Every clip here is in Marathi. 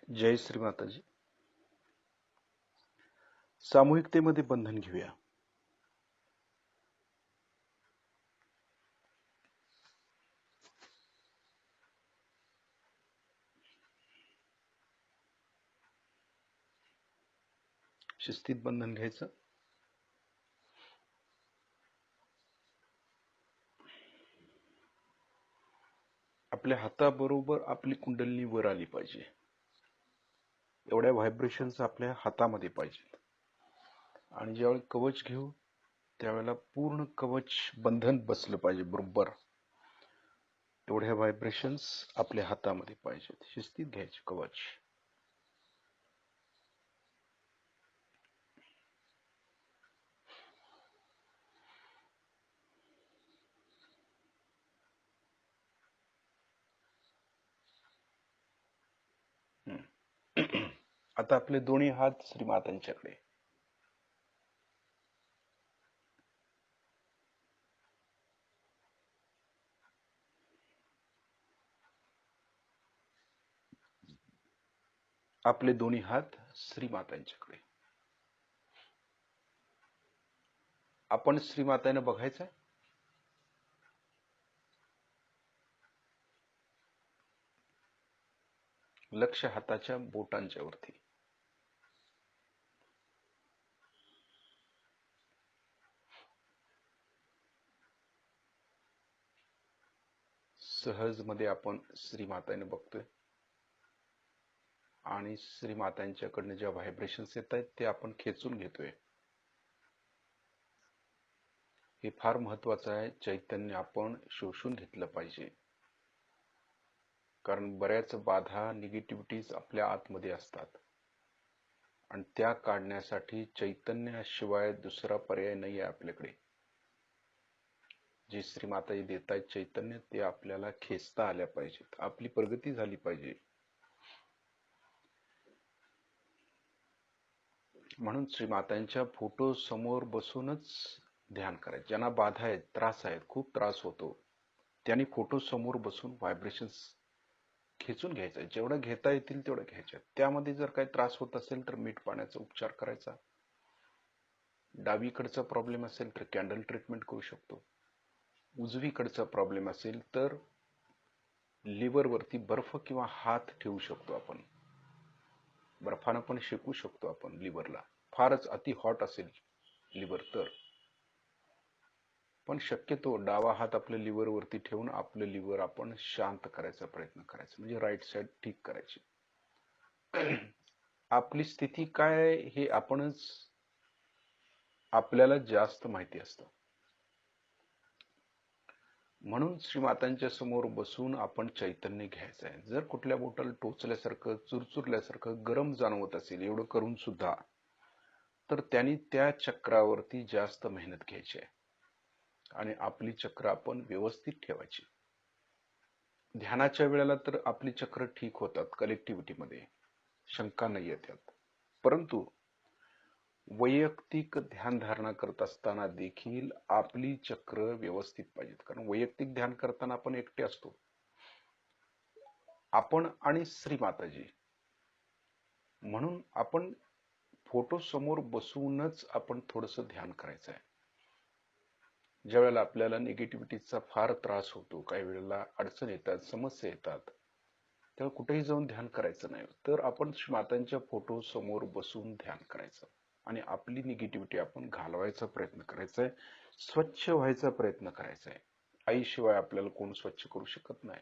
जय श्री माताजी. सामूहिकतेमध्ये बंधन घेऊया. शिस्तीत बंधन घ्यायचं. आपल्या हाताबरोबर आपली कुंडलिनी वर आली पाहिजे. एवढ्या व्हायब्रेशन्स आपल्या हातामध्ये पाहिजेत. आणि ज्यावेळी कवच घेऊ त्यावेळेला पूर्ण कवच बंधन बसलं पाहिजे बरोबर. एवढ्या व्हायब्रेशन्स आपल्या हातामध्ये पाहिजेत. शिस्तीत घ्यायचे कवच. आता आपले दोन्ही हात श्रीमातांच्याकडे. आपले दोन्ही हात श्रीमातांच्याकडे. आपण श्रीमातांना बघायचं. लक्ष हाताच्या बोटांच्या वरती. सहज मध्ये आपण श्रीमातांना बघतोय आणि श्रीमातांच्याकडनं ज्या व्हायब्रेशन्स येत आहेत ते आपण खेचून घेतोय. हे फार महत्वाचं आहे. चैतन्य आपण शोषून घेतलं पाहिजे. कारण बऱ्याच बाधा निगेटिव्हिटीज आपल्या आतमध्ये असतात आणि त्या काढण्यासाठी चैतन्याशिवाय दुसरा पर्याय नाही आहे आपल्याकडे. जे श्रीमाताजी देत आहेत चैतन्य ते आपल्याला खेचता आल्या पाहिजेत. आपली प्रगती झाली पाहिजे. म्हणून श्रीमातांच्या फोटो समोर बसूनच ध्यान करायचं. ज्यांना बाधा आहेत, त्रास आहेत, खूप त्रास होतो, त्यांनी फोटो समोर बसून व्हायब्रेशन्स खेचून घ्यायचा. जेवढं घेता येतील तेवढं घ्यायचं. त्यामध्ये जर काही त्रास होत असेल तर मीठ पाण्याचा उपचार करायचा. डावीकडचा प्रॉब्लेम असेल तर कॅन्डल ट्रीटमेंट करू शकतो. उजवीकडचा प्रॉब्लेम असेल तर लिव्हर वरती बर्फ किंवा हात ठेवू शकतो आपण. बर्फानं पण शेकू शकतो आपण लिव्हरला. फारच अति हॉट असेल लिव्हर तर. पण शक्यतो डावा हात आपल्या लिव्हर वरती ठेवून आपलं लिव्हर आपण शांत करायचा प्रयत्न करायचा. म्हणजे राईट साइड ठीक करायची. आपली स्थिती काय हे आपणच आपल्याला जास्त माहिती असतं. म्हणून श्रीमातांच्या समोर बसून आपण चैतन्य घ्यायचं आहे. जर कुठल्या बोटाला टोचल्यासारखं, चुरचुरल्यासारखं, गरम जाणवत असेल एवढं करून सुद्धा, तर त्यांनी त्या चक्रावरती जास्त मेहनत घ्यायची आहे आणि आपली चक्र आपण व्यवस्थित ठेवायची. ध्यानाच्या वेळेला तर आपली चक्र ठीक होतात कलेक्टिव्हिटीमध्ये, शंका नाही येत यात. परंतु वैयक्तिक ध्यान धारणा करत असताना देखील आपली चक्र व्यवस्थित पाहिजेत. कारण वैयक्तिक ध्यान करताना आपण एकटे असतो, आपण आणि श्रीमाताजी. म्हणून आपण फोटो समोर बसूनच आपण थोडस ध्यान करायचं आहे. ज्या वेळेला आपल्याला निगेटिव्हिटीचा फार त्रास होतो, काही वेळेला अडचण येतात, समस्या येतात, तेव्हा कुठेही जाऊन ध्यान करायचं नाही. तर आपण मातांच्या फोटो समोर बसून ध्यान करायचं आणि आपली निगेटिव्हिटी आपण घालवायचा प्रयत्न करायचा आहे. स्वच्छ व्हायचा प्रयत्न करायचा आहे. आईशिवाय आपल्याला कोण स्वच्छ करू शकत नाही.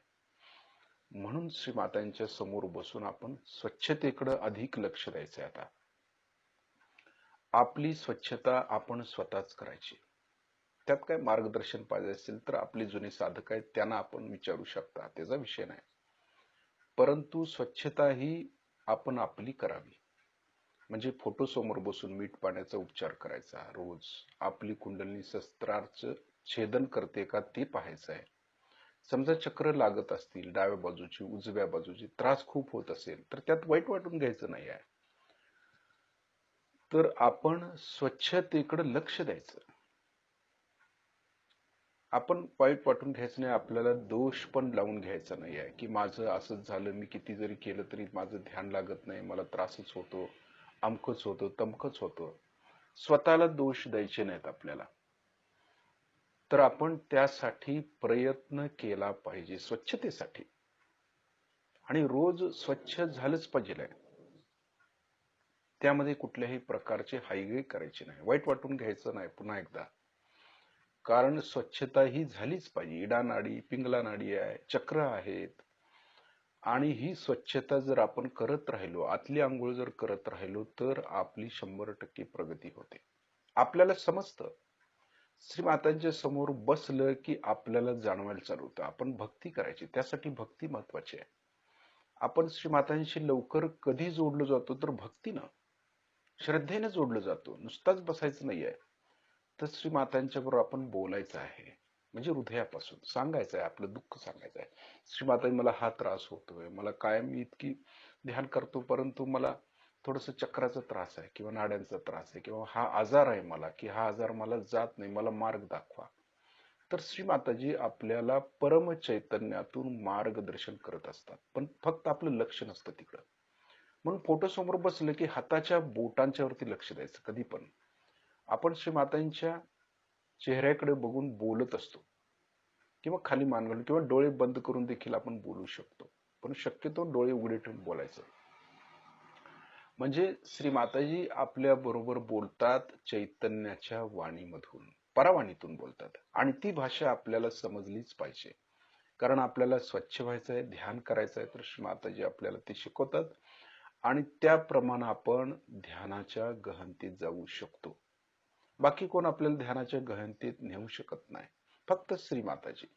म्हणून श्रीमातांच्या समोर बसून आपण स्वच्छतेकडे अधिक लक्ष द्यायचं आहे. आता आपली स्वच्छता आपण स्वतःच करायची. त्यात काय मार्गदर्शन पाहिजे असेल तर आपले जुने साधक आहेत त्यांना आपण विचारू शकता, त्याचा विषय नाही. परंतु स्वच्छता ही आपण आपली करावी. म्हणजे फोटो समोर बसून मीठ पाण्याचा उपचार करायचा रोज. आपली कुंडलिनी शस्त्रार्थ छेदन करते का ते पाहायचं आहे. समजा चक्र लागत असतील डाव्या बाजूची, उजव्या बाजूची, त्रास खूप होत असेल तर त्यात वाईट वाटून घ्यायचं नाही आहे. तर आपण स्वच्छतेकडे लक्ष द्यायचं आपण वाईट वाटून घ्यायचं नाही, आपल्याला दोष पण लावून घ्यायचा नाही आहे की माझं असंच झालं, मी किती जरी केलं तरी माझं ध्यान लागत नाही, मला त्रासच होतो, अमकच होतो, तमकच होतो. स्वतःला दोष द्यायचे नाहीत आपल्याला. तर आपण त्यासाठी प्रयत्न केला पाहिजे, स्वच्छतेसाठी. आणि रोज स्वच्छ झालंच पाहिजे. त्यामध्ये कुठल्याही प्रकारचे हायगय करायचे नाही, वाईट वाटून घ्यायचं नाही पुन्हा एकदा. कारण स्वच्छता ही झालीच पाहिजे. इडानाडी, पिंगला नाडी आहे, चक्र आहेत, आणि ही स्वच्छता जर आपण करत राहिलो, आतली आंघोळ जर करत राहिलो, तर आपली 100% प्रगती होते. आपल्याला समजतं. श्री मातांच्या समोर बसलं की आपल्याला जाणवायला चालू होतं. आपण भक्ती करायची, त्यासाठी भक्ती महत्वाची आहे. आपण श्री मातांशी लवकर कधी जोडलो जातो तर भक्तीनं, श्रद्धेने जोडलं जातो. नुसताच बसायचं नाहीये. तर श्री मातांच्या बरोबर आपण बोलायचं आहे, म्हणजे हृदयापासून सांगायचं आहे, आपलं दुःख सांगायचं आहे. श्री माता, मला हा त्रास होतोय, मला कायम मी इतकी ध्यान करतो परंतु मला थोडस चक्राचा त्रास आहे, किंवा नाड्यांचा त्रास आहे, किंवा हा आजार आहे मला, की हा आजार मला जात नाही, मला मार्ग दाखवा. तर श्री माताजी आपल्याला परम चैतन्यातून मार्गदर्शन करत असतात, पण फक्त आपलं लक्ष नसतं तिकडं. म्हणून फोटो समोर बसलं की हाताच्या बोटांच्या वरती लक्ष द्यायचं. कधी पण आपण श्री मातांच्या चेहऱ्याकडे बघून बोलत असतो, किंवा खाली मान घालून किंवा डोळे बंद करून देखील आपण बोलू शकतो, पण शक्यतो डोळे उघडे ठेवून बोलायचं. म्हणजे श्री माताजी आपल्या बरोबर बोलतात चैतन्याच्या वाणीमधून, परावाणीतून बोलतात, आणि ती भाषा आपल्याला समजलीच पाहिजे. कारण आपल्याला स्वच्छ व्हायचं आहे, ध्यान करायचं आहे, तर श्री माताजी आपल्याला ते शिकवतात, आणि त्याप्रमाणे आपण ध्यानाच्या गहनतेत जाऊ शकतो. बाकी कोण आपल्याला ध्यानाच्या गहनतेत नेऊ शकत नाही, फक्त श्री माताजी.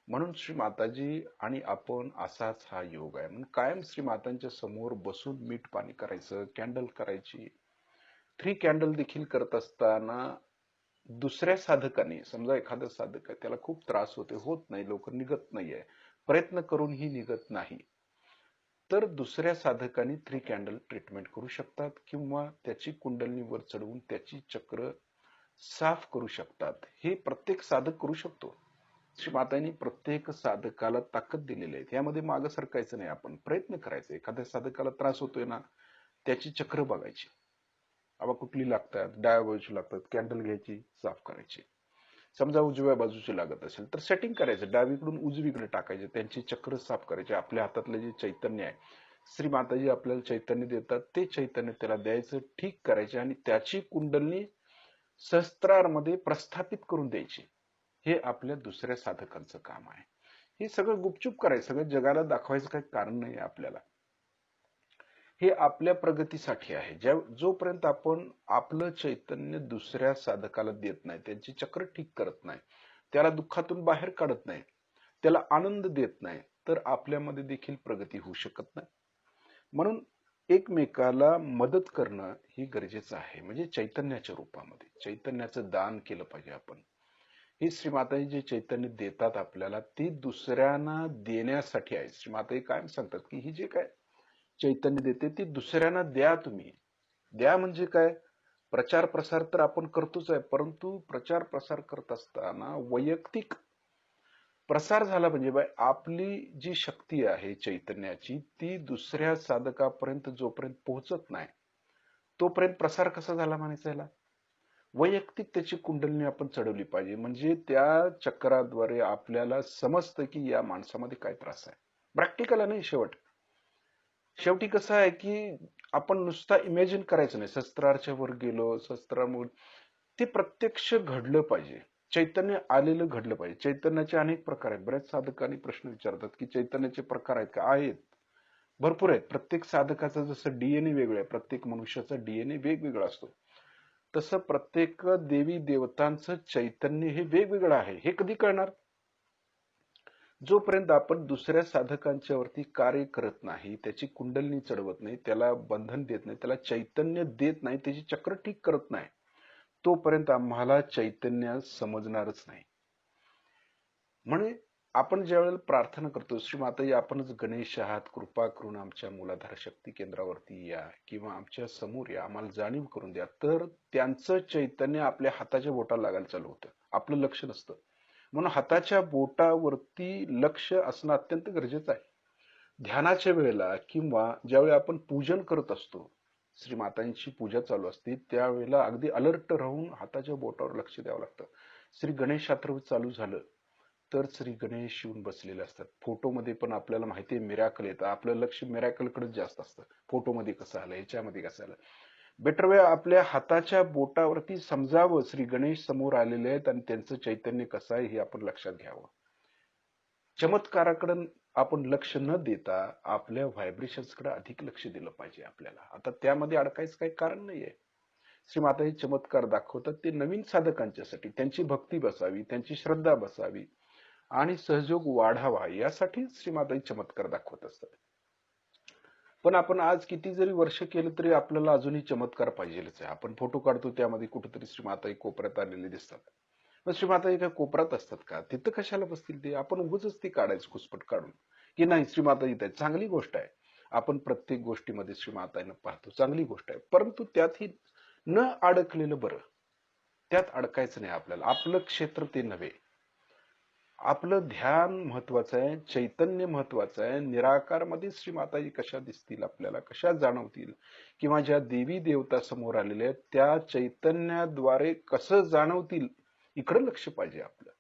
म्हणून श्री माताजी आणि आपण असाच हा योग आहे. म्हणून कायम श्री मातांच्या समोर बसून मीठ पाणी करायचं, कॅन्डल करायची. 3 कॅन्डल देखील करत असताना दुसऱ्या साधकाने, समजा एखादा साधक आहे, त्याला खूप त्रास होत नाही, लवकर निघत नाहीये, प्रयत्न करूनही निघत नाही, तर दुसऱ्या साधकाने 3 कॅन्डल ट्रीटमेंट करू शकतात, किंवा त्याची कुंडलिनी वर चढवून त्याची चक्र साफ करू शकतात. हे प्रत्येक साधक करू शकतो. श्री मातांनी प्रत्येक साधकाला ताकद दिलेली आहे, यामध्ये मागं सरकायचं नाही, आपण प्रयत्न करायचे. एखाद्या साधकाला त्रास होतोय ना, त्याची चक्र बघायची, आवा कुठली लागतात, डाव्या बाजूची लागतात, कॅन्डल घ्यायची, साफ करायची. समजा उजव्या बाजूची लागत असेल तर सेटिंग करायचं, डावीकडून उजवीकडे टाकायचे, त्यांची चक्र साफ करायचे. आपल्या हातातलं जे चैतन्य आहे, श्री माताजी आपल्याला चैतन्य देतात, ते चैतन्य त्याला द्यायचं, ठीक करायचे, आणि त्याची कुंडलिनी सहस्त्रारमध्ये प्रस्थापित करून द्यायची. हे आपल्या दुसऱ्या साधकांचं काम आहे. हे सगळं गुपचूप करायचं, सगळं जगाला दाखवायचं काही कारण नाही आपल्याला. हे आपल्या प्रगतीसाठी आहे. जोपर्यंत आपण आपलं चैतन्य दुसऱ्या साधकाला देत नाही, त्यांची चक्र ठीक करत नाही, त्याला दुःखातून बाहेर काढत नाही, त्याला आनंद देत नाही, तर आपल्यामध्ये देखील प्रगती होऊ शकत नाही. म्हणून एकमेकाला मदत करणं ही गरजेचं आहे. म्हणजे चैतन्याच्या रूपामध्ये चैतन्याचं दान केलं पाहिजे आपण. हे श्री माताजी जे चैतन्य देतात आपल्याला, ते दुसऱ्यांना देण्यासाठी आहे. श्री माताजी कायम सांगतात की ही जे काय चैतन्य देते ते दुसऱ्यांना द्या. तुम्ही द्या म्हणजे काय, प्रचार प्रसार तर आपण करतोच आहे, परंतु प्रचार प्रसार करत असताना वैयक्तिक प्रसार झाला म्हणजे आपली जी शक्ती आहे चैतन्याची, ती दुसऱ्या साधकापर्यंत जोपर्यंत पोहोचत नाही तोपर्यंत प्रसार कसा झाला म्हणायचा याला. वैयक्तिक त्याची कुंडलिनी आपण चढवली पाहिजे, म्हणजे त्या चक्राद्वारे आपल्याला समजतं की या माणसामध्ये काय त्रास आहे. प्रॅक्टिकल नाही, शेवटी कसं आहे की आपण नुसता इमॅजिन करायचं नाही. शस्त्राच्या वर गेलो, शस्त्रामुळे ते प्रत्यक्ष घडलं पाहिजे, चैतन्य आलेलं घडलं पाहिजे. चैतन्याचे अनेक प्रकार आहेत. बऱ्याच साधकांनी प्रश्न विचारतात की चैतन्याचे प्रकार आहेत का? आहेत, भरपूर आहेत. प्रत्येक साधकाचा जसं डीएनए वेगळं आहे, प्रत्येक मनुष्याचा डीएनए वेगवेगळा असतो, तसं प्रत्येक देवी देवतांचं चैतन्य हे वेगवेगळं आहे. हे कधी कळणार? जोपर्यंत आपण दुसऱ्या साधकांच्या वरती कार्य करत नाही, त्याची कुंडलिनी चढवत नाही, त्याला बंधन देत नाही, त्याला चैतन्य देत नाही, त्याची चक्र ठीक करत नाही, तोपर्यंत आम्हाला चैतन्य समजणारच नाही. म्हणजे आपण ज्या वेळेला प्रार्थना करतो, श्री माताजी आपणच गणेश आहात, कृपा करून आमच्या मूलाधार शक्ती केंद्रावरती या, किंवा आमच्या समोर या, आम्हाला जाणीव करून द्या, तर त्यांचं चैतन्य आपल्या हाताच्या बोटाला लागायला चालू होतं. आपलं लक्ष नसतं. म्हणून हाताच्या बोटावरती लक्ष असणं अत्यंत गरजेचं आहे. ध्यानाच्या वेळेला किंवा ज्यावेळी आपण पूजन करत असतो, श्रीमातांची पूजा चालू असते, त्यावेळेला अगदी अलर्ट राहून हाताच्या बोटावर लक्ष द्यावं लागतं. श्री गणेश यात्रा चालू झालं तर श्री गणेश येऊन बसलेले असतात. फोटोमध्ये पण आपल्याला माहिती आहे मिरॅकल येतं, आपलं लक्ष मिरॅकलकडेच जास्त असतं. फोटोमध्ये कसं आलं, याच्यामध्ये कसं आलं. बेटर वे आपल्या हाताच्या बोटावरती समजावं श्री गणेश समोर आलेले आहेत आणि त्यांचं चैतन्य कसं आहे हे आपण लक्षात घ्यावं. चमत्काराकडे आपण लक्ष न देता आपल्या व्हायब्रेशन्सकडे अधिक लक्ष दिलं पाहिजे आपल्याला. आता त्यामध्ये अडकायचं काही कारण नाहीये. श्रीमाता हे चमत्कार दाखवतात ते नवीन साधकांच्यासाठी, त्यांची भक्ती बसावी, त्यांची श्रद्धा बसावी आणि सहयोग वाढावा यासाठी श्रीमाता हे चमत्कार दाखवत असतात. पण आपण आज किती जरी वर्ष केलं तरी आपल्याला अजूनही चमत्कार पाहिजेच आहे. आपण फोटो काढतो त्यामध्ये कुठेतरी श्रीमाता कोपऱ्यात आलेले दिसतात. मग श्रीमाता काय कोपऱ्यात असतात का? तिथं कशाला बसतील ते? आपण उगाच ती काढायचं खुसपट काढून की नाही श्रीमाता इथे आहे. चांगली गोष्ट आहे, आपण प्रत्येक गोष्टीमध्ये श्रीमातांना पाहतो, चांगली गोष्ट आहे. परंतु त्यातही न अडकलेलं बरं. त्यात अडकायचं नाही आपल्याला. आपलं क्षेत्र ते नव्हे. आपलं ध्यान महत्वाचं आहे, चैतन्य महत्वाचं आहे. निराकार मध्ये श्रीमाताजी कशा दिसतील आपल्याला, कशा जाणवतील, किंवा ज्या देवी देवता समोर आलेल्या आहेत त्या चैतन्याद्वारे कसं जाणवतील, इकडे लक्ष पाहिजे आपलं.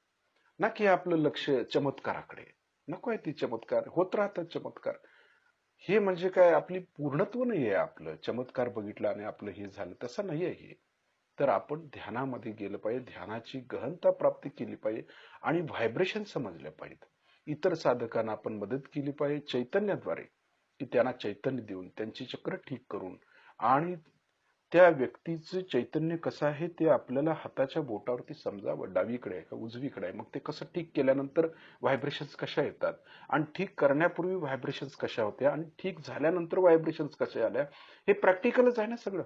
ना की आपलं लक्ष चमत्काराकडे. नको आहे ती चमत्कार, होत राहतात चमत्कार. हे म्हणजे काय आपली पूर्णत्व नाही आहे आपलं. चमत्कार बघितला आणि आपलं हे झालं तसं नाही आहे हे. तर आपण ध्यानामध्ये गेलं पाहिजे, ध्यानाची गहनता प्राप्त केली पाहिजे आणि व्हायब्रेशन समजले पाहिजेत. इतर साधकांना आपण मदत केली पाहिजे चैतन्याद्वारे, की त्यांना चैतन्य देऊन त्यांची चक्र ठीक करून, आणि त्या व्यक्तीचं चैतन्य कसं आहे ते आपल्याला हाताच्या बोटावरती समजावं. डावीकडे आहे का उजवीकडे आहे, मग ते कसं ठीक केल्यानंतर व्हायब्रेशन्स कशा येतात, आणि ठीक करण्यापूर्वी व्हायब्रेशन्स कशा होत्या, आणि ठीक झाल्यानंतर व्हायब्रेशन्स कशा आल्या, हे प्रॅक्टिकलच आहे ना सगळं.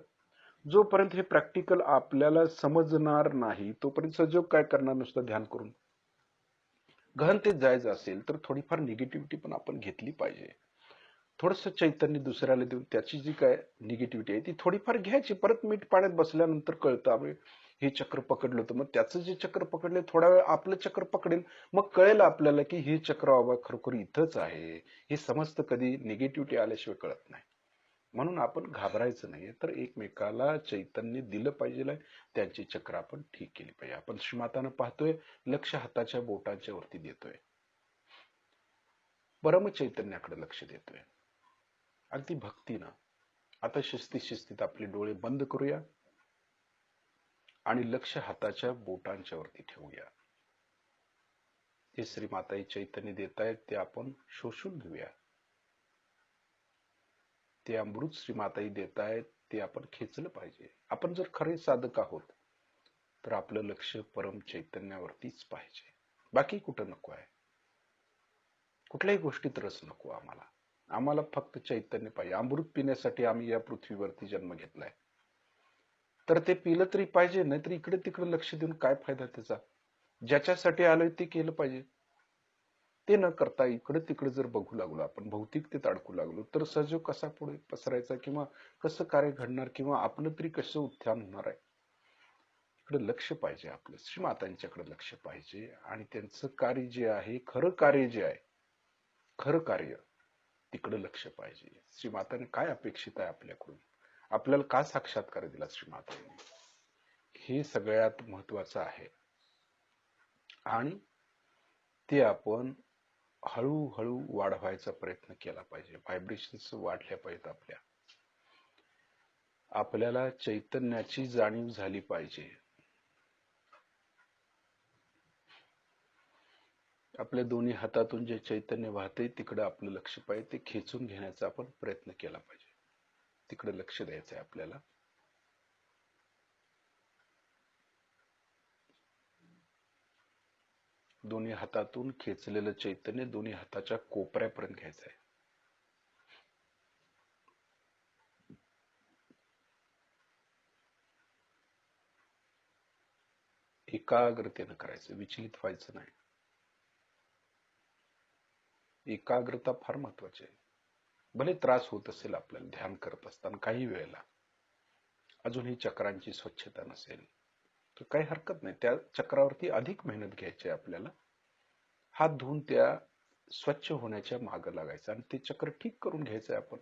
जोपर्यंत हे प्रॅक्टिकल आपल्याला समजणार नाही तोपर्यंत सजोग काय करणार नुसतं ध्यान करून. गहनतेत जायचं असेल तर थोडीफार निगेटिव्हिटी पण आपण घेतली पाहिजे. थोडस चैतन्य दुसऱ्याला देऊन त्याची जी काय निगेटिव्हिटी आहे ती थोडीफार घ्यायची. परत मीठ पाण्यात बसल्यानंतर कळतं आपण हे चक्र पकडलं होतं, मग त्याचं जे चक्र पकडले थोडा वेळ आपलं चक्र पकडेल, मग कळेल आपल्याला की हे चक्र बाबा खरोखर इथंच आहे. हे समजतं कधी निगेटिव्हिटी आल्याशिवाय कळत नाही. म्हणून आपण घाबरायचं नाही, तर एकमेकाला चैतन्य दिलं पाहिजे, त्यांची चक्र आपण ठीक केली पाहिजे. आपण श्रीमातांना पाहतोय, लक्ष हाताच्या बोटांच्या वरती देतोय, परम चैतन्याकडे लक्ष देतोय अगदी भक्तीनं. आता शिस्तीत आपले डोळे बंद करूया आणि लक्ष हाताच्या बोटांच्या वरती ठेवूया. जे श्रीमाताई चैतन्य देत आहेत ते आपण शोषून घेऊया. ते अमृत श्रीमाताई देत आहेत ते आपण खेचलं पाहिजे. आपण जर खरे साधक आहोत तर आपलं लक्ष परम चैतन्यावरतीच पाहिजे, बाकी कुठं नको आहे. कुठल्याही गोष्टीत रस नको आम्हाला. आम्हाला फक्त चैतन्य पाहिजे. अमृत पिण्यासाठी आम्ही या पृथ्वीवरती जन्म घेतलाय, तर ते पिलं तरी पाहिजे, नाहीतर इकडे तिकडे लक्ष देऊन काय फायदा त्याचा. ज्याच्यासाठी आलोय ते केलं पाहिजे. ते न करता इकडे तिकडे जर बघू लागलो, आपण भौतिकतेत अडकू लागलो, तर सहयोग कसा पुढे पसरायचा, किंवा कसं कार्य घडणार, किंवा आपलं तरी कसं उत्थान होणार आहे. इकडे लक्ष पाहिजे आपलं, श्रीमातांच्याकडे लक्ष पाहिजे. आणि त्यांचं कार्य जे आहे, खरं कार्य जे आहे, खरं कार्य, तिकडे लक्ष पाहिजे. श्रीमाताने काय अपेक्षित आहे आपल्याकडून, आपल्याला का साक्षात्कार दिला श्रीमातांनी, हे सगळ्यात महत्वाचं आहे. आणि ते आपण हळूहळू वाढवायचा प्रयत्न केला पाहिजे. व्हायब्रेशन्स वाढल्या पाहिजेत आपल्याला चैतन्याची जाणीव झाली पाहिजे. आपल्या दोन्ही हातातून जे चैतन्य वाहते तिकडे आपलं लक्ष पाहिजे. ते खेचून घेण्याचा आपण प्रयत्न केला पाहिजे. तिकडे लक्ष द्यायचं आहे आपल्याला. दोन्ही हातातून खेचलेलं चैतन्य दोन्ही हाताच्या कोपऱ्यापर्यंत घ्यायचं आहे. एकाग्रतेनं करायचं, विचलित व्हायचं नाही. एकाग्रता फार महत्वाची आहे. भले त्रास होत असेल आपल्याला ध्यान करत असताना काही वेळेला, अजूनही चक्रांची स्वच्छता नसेल, तर काही हरकत नाही, त्या चक्रावरती अधिक मेहनत घ्यायची आहे आपल्याला. हात धुवून त्या स्वच्छ होण्याच्या मागे लागायचं आणि ते चक्र ठीक करून घ्यायचंय. आपण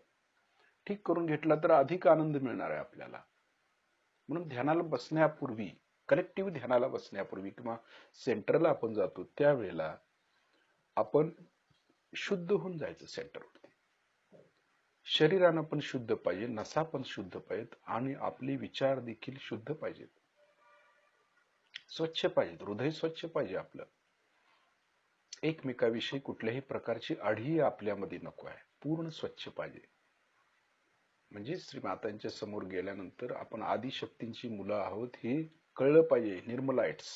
ठीक करून घेतला तर अधिक आनंद मिळणार आहे आपल्याला. म्हणून ध्यानाला बसण्यापूर्वी, कलेक्टिव्ह ध्यानाला बसण्यापूर्वी किंवा सेंटरला आपण जातो त्यावेळेला आपण शुद्ध होऊन जायचं सेंटरवरती. शरीरानं पण शुद्ध पाहिजे, नसा पण शुद्ध पाहिजेत आणि आपले विचार देखील शुद्ध पाहिजेत, स्वच्छ पाहिजेत, हृदय स्वच्छ पाहिजे आपलं. एकमेकाविषयी कुठल्याही प्रकारची आढी आपल्यामध्ये नको आहे, पूर्ण स्वच्छ पाहिजे. म्हणजे श्रीमातांच्या समोर गेल्यानंतर आपण आदिशक्तींची मुलं आहोत हे कळलं पाहिजे. निर्मलाइट्स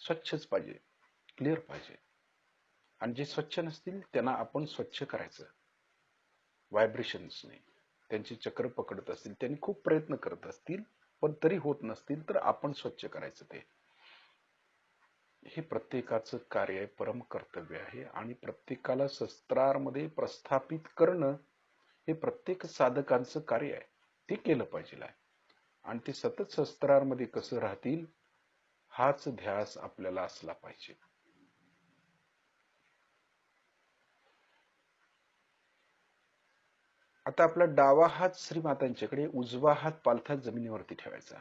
स्वच्छच पाहिजे, क्लिअर पाहिजे. आणि जे स्वच्छ नसतील त्यांना आपण स्वच्छ करायचं, व्हायब्रेशन्स नाही. त्यांची चक्र पकडत असतील, त्यांनी खूप प्रयत्न करत असतील पण तरी होत नसतील तर आपण स्वच्छ करायचं. ते हे प्रत्येकाचं कार्य आहे, परम कर्तव्य आहे. आणि प्रत्येकाला शस्त्रामध्ये प्रस्थापित करणं हे प्रत्येक साधकांचं कार्य आहे, ते केलं पाहिजे आहे. आणि ते सतत शस्त्रांमध्ये कसं राहतील हाच ध्यास आपल्याला असला पाहिजे. आता आपला डावा हात श्रीमातांच्याकडे, उजवा हात पालथात जमिनीवरती ठेवायचा.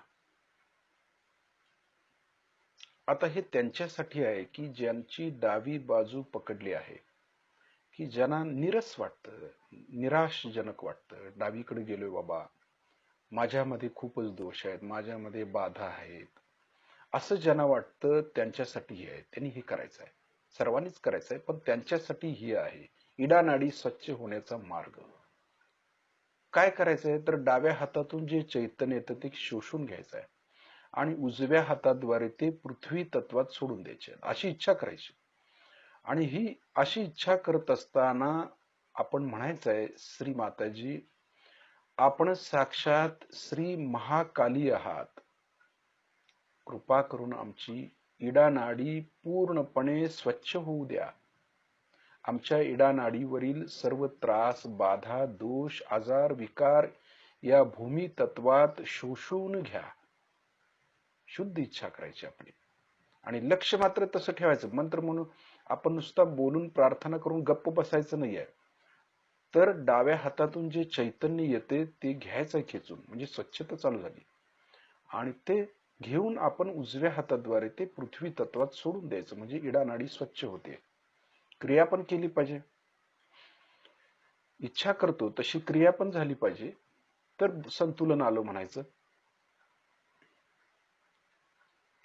आता हे त्यांच्यासाठी आहे की ज्यांची डावी बाजू पकडली आहे, की ज्यांना निरस वाटतं, निराशजनक वाटतं, डावीकडे गेलोय बाबा, माझ्यामध्ये खूपच दोष आहेत, माझ्यामध्ये बाधा आहेत, असं ज्यांना वाटतं त्यांच्यासाठी हे आहे. त्यांनी हे करायचं आहे, सर्वांनीच करायचं आहे, पण त्यांच्यासाठी ही आहे इडानाडी स्वच्छ होण्याचा मार्ग. काय करायचं आहे तर डाव्या हातातून जे चैतन्य येतं ते शोषून घ्यायचं आहे आणि उजव्या हाताद्वारे ते पृथ्वी तत्वात सोडून द्यायचे, अशी इच्छा करायची. आणि ही अशी इच्छा करत असताना आपण म्हणायचं आहे, श्री माताजी आपण साक्षात श्री महाकाली आहात, कृपा करून आमची इडानाडी पूर्णपणे स्वच्छ होऊ द्या. आमच्या इडानाडीवरील सर्व त्रास, बाधा, दोष, आजार, विकार या भूमी तत्वात शोषून घ्या. शुद्ध इच्छा करायची आपली. आणि लक्ष मात्र तसं ठेवायचं. मंत्र म्हणून आपण नुसता बोलून प्रार्थना करून गप्प बसायचं नाहीये. तर डाव्या हातातून जे चैतन्य येते ते घ्यायचं खेचून, म्हणजे स्वच्छता चालू झाली. आणि ते घेऊन आपण उजव्या हाताद्वारे ते पृथ्वी तत्वात सोडून द्यायचं, म्हणजे इडानाडी स्वच्छ होते. क्रिया पण केली पाहिजे, इच्छा करतो तशी क्रिया पण झाली पाहिजे, तर संतुलन आलं म्हणायचं.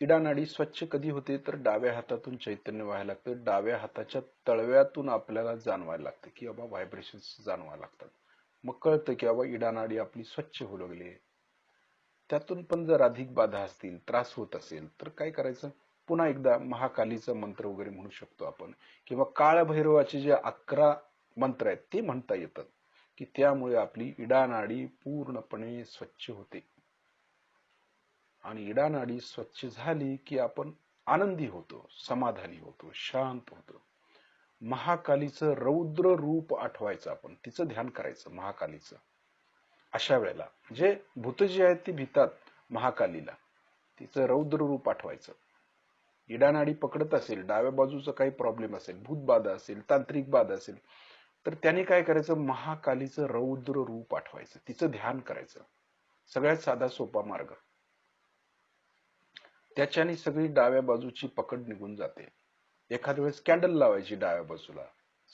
इडानाडी स्वच्छ कधी होते तर डाव्या हातातून चैतन्य व्हायला लागतं, डाव्या हाताच्या तळव्यातून आपल्याला जाणवायला लागतं की बाबा व्हायब्रेशन्स जाणवायला लागतात. मग कळतं की बाबा इडानाडी आपली स्वच्छ होऊ लागली. त्यातून पण जर अधिक बाधा असतील, त्रास होत असेल तर काय करायचं, पुन्हा एकदा महाकालीचा मंत्र वगैरे म्हणू शकतो आपण, किंवा काळभैरवाचे जे 11 मंत्र आहेत ते म्हणता येतात, की त्यामुळे आपली इडानाडी पूर्णपणे स्वच्छ होते. आणि इडानाडी स्वच्छ झाली की आपण आनंदी होतो, समाधानी होतो, शांत होतो. महाकालीचं रौद्र रूप आठवायचं, आपण तिचं ध्यान करायचं महाकालीचं. अशा वेळेला जे भूत जी आहेत ती भितात महाकालीला, तिचं रौद्र रूप आठवायचं. इडानाडी पकडत असेल, डाव्या बाजूचा काही प्रॉब्लेम असेल, भूत बाधा असेल, तांत्रिक बाधा असेल, तर त्यांनी काय करायचं, महाकालीचं रौद्र रूप आठवायचं, तिचं ध्यान करायचं. सगळ्यात साधा सोपा मार्ग. त्याच्याने सगळी डाव्या बाजूची पकड निघून जाते. एखाद्या वेळेस कॅन्डल लावायची डाव्या बाजूला,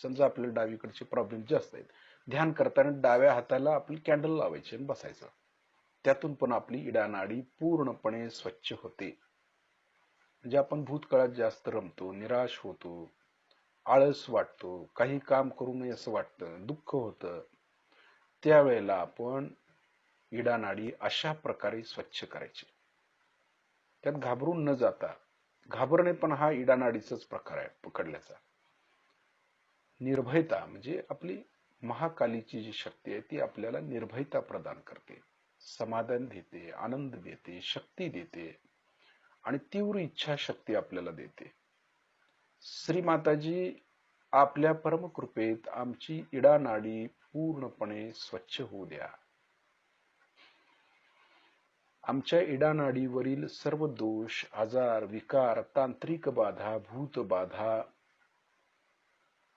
समजा आपल्याला डावीकडचे प्रॉब्लेम जास्त आहेत, ध्यान करताना डाव्या हाताला आपली कॅन्डल लावायची आणि बसायचं. त्यातून पण आपली इडानाडी पूर्णपणे स्वच्छ होते. म्हणजे आपण भूतकाळात जास्त रमतो, निराश होतो, आळस वाटतो, काही काम करू नये असं वाटतं, दुःख होतं, त्यावेळेला आपण इडानाडी अशा प्रकारे स्वच्छ करायची. त्यात घाबरून न जाता, घाबरणे पण हा इडानाडीचाच प्रकार आहे पकडल्याचा. निर्भयता म्हणजे आपली महाकालीची जी शक्ती आहे ती आपल्याला निर्भयता प्रदान करते, समाधान देते, आनंद देते, शक्ती देते आणि तीव्र इच्छाशक्ती आपल्याला देते. श्रीमाताजी आपल्या परमकृपेत आमची इडानाडी पूर्णपणे स्वच्छ होऊ द्या. आमच्या इडानाडीवरील सर्व दोष, आजार, विकार, तांत्रिक बाधा, भूत बाधा,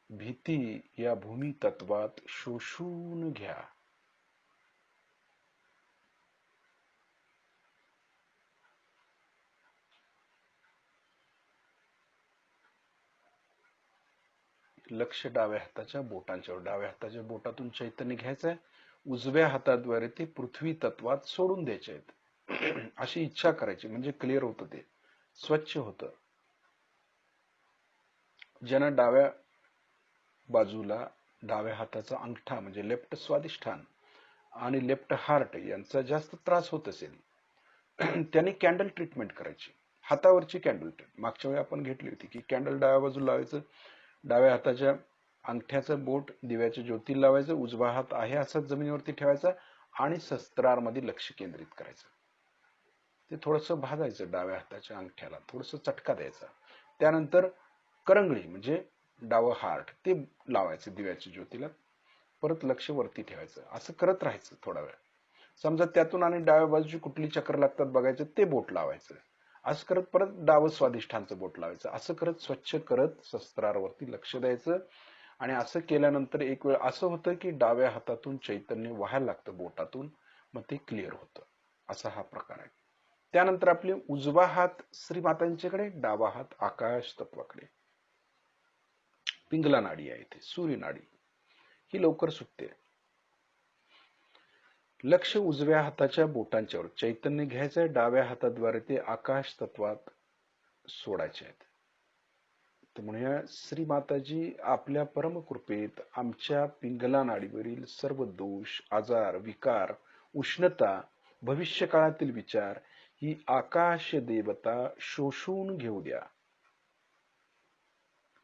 भीती या भूमी तत्वात शोषून घ्या. लक्ष डाव्या हाताच्या बोटांच्यावर. डाव्या हाताच्या बोटातून चैतन्य घ्यायचंय, उजव्या हाताद्वारे ते पृथ्वी तत्वात सोडून द्यायचे आहेत. अशी इच्छा करायची, म्हणजे क्लिअर होतं, ते स्वच्छ होतं. ज्यांना डाव्या बाजूला डाव्या हाताचा अंगठा म्हणजे लेफ्ट स्वादिष्ठान आणि लेफ्ट हार्ट यांचा जास्त त्रास होत असेल, त्यांनी कॅन्डल ट्रीटमेंट करायची. हातावरची कॅन्डल ट्रीटमेंट मागच्या वेळी आपण घेतली होती, की कॅन्डल डाव्या बाजूला लावायचं, डाव्या हाताच्या अंगठ्याचं बोट दिव्याच्या ज्योतीला लावायचं, उजवा हात आहे असाच जमिनीवरती ठेवायचा आणि सहस्त्रारमध्ये लक्ष केंद्रित करायचं. ते थोडंसं भाजायचं, डाव्या हाताच्या अंगठ्याला थोडंसं चटका द्यायचा. त्यानंतर करंगळी म्हणजे डावं हार्ट ते लावायचं दिव्याच्या ज्योतीला, परत लक्ष वरती ठेवायचं. असं करत राहायचं थोडा वेळ. समजा त्यातून आणि डाव्या बाजूची कुठली चक्र लागतात बघायचं, ते बोट लावायचं. असं करत परत डावं स्वादिष्ठांचं बोट लावायचं. असं करत स्वच्छ करत सहस्त्रारवरती लक्ष द्यायचं. आणि असं केल्यानंतर एक वेळ असं होतं की डाव्या हातातून चैतन्य व्हायला लागतं बोटातून, मग ते क्लिअर होतं. असा हा प्रकार आहे. त्यानंतर आपले उजवा हात श्रीमातांच्याकडे, डावा हात आकाश तत्वाकडे. पिंगला नाडी आहे इथे, सूर्य नाडी ही लवकर सुटते. लक्ष उजव्या हाताच्या बोटांच्यावर चैतन्य घ्यायचंय, डाव्या हाताद्वारे ते आकाश तत्वात सोडायचे आहेत. तर म्हणूया, श्रीमाताजी आपल्या परमकृपेत आमच्या पिंगला नाडीवरील सर्व दोष, आजार, विकार, उष्णता, भविष्य काळातील विचार ही आकाश देवता शोषून घेऊ द्या.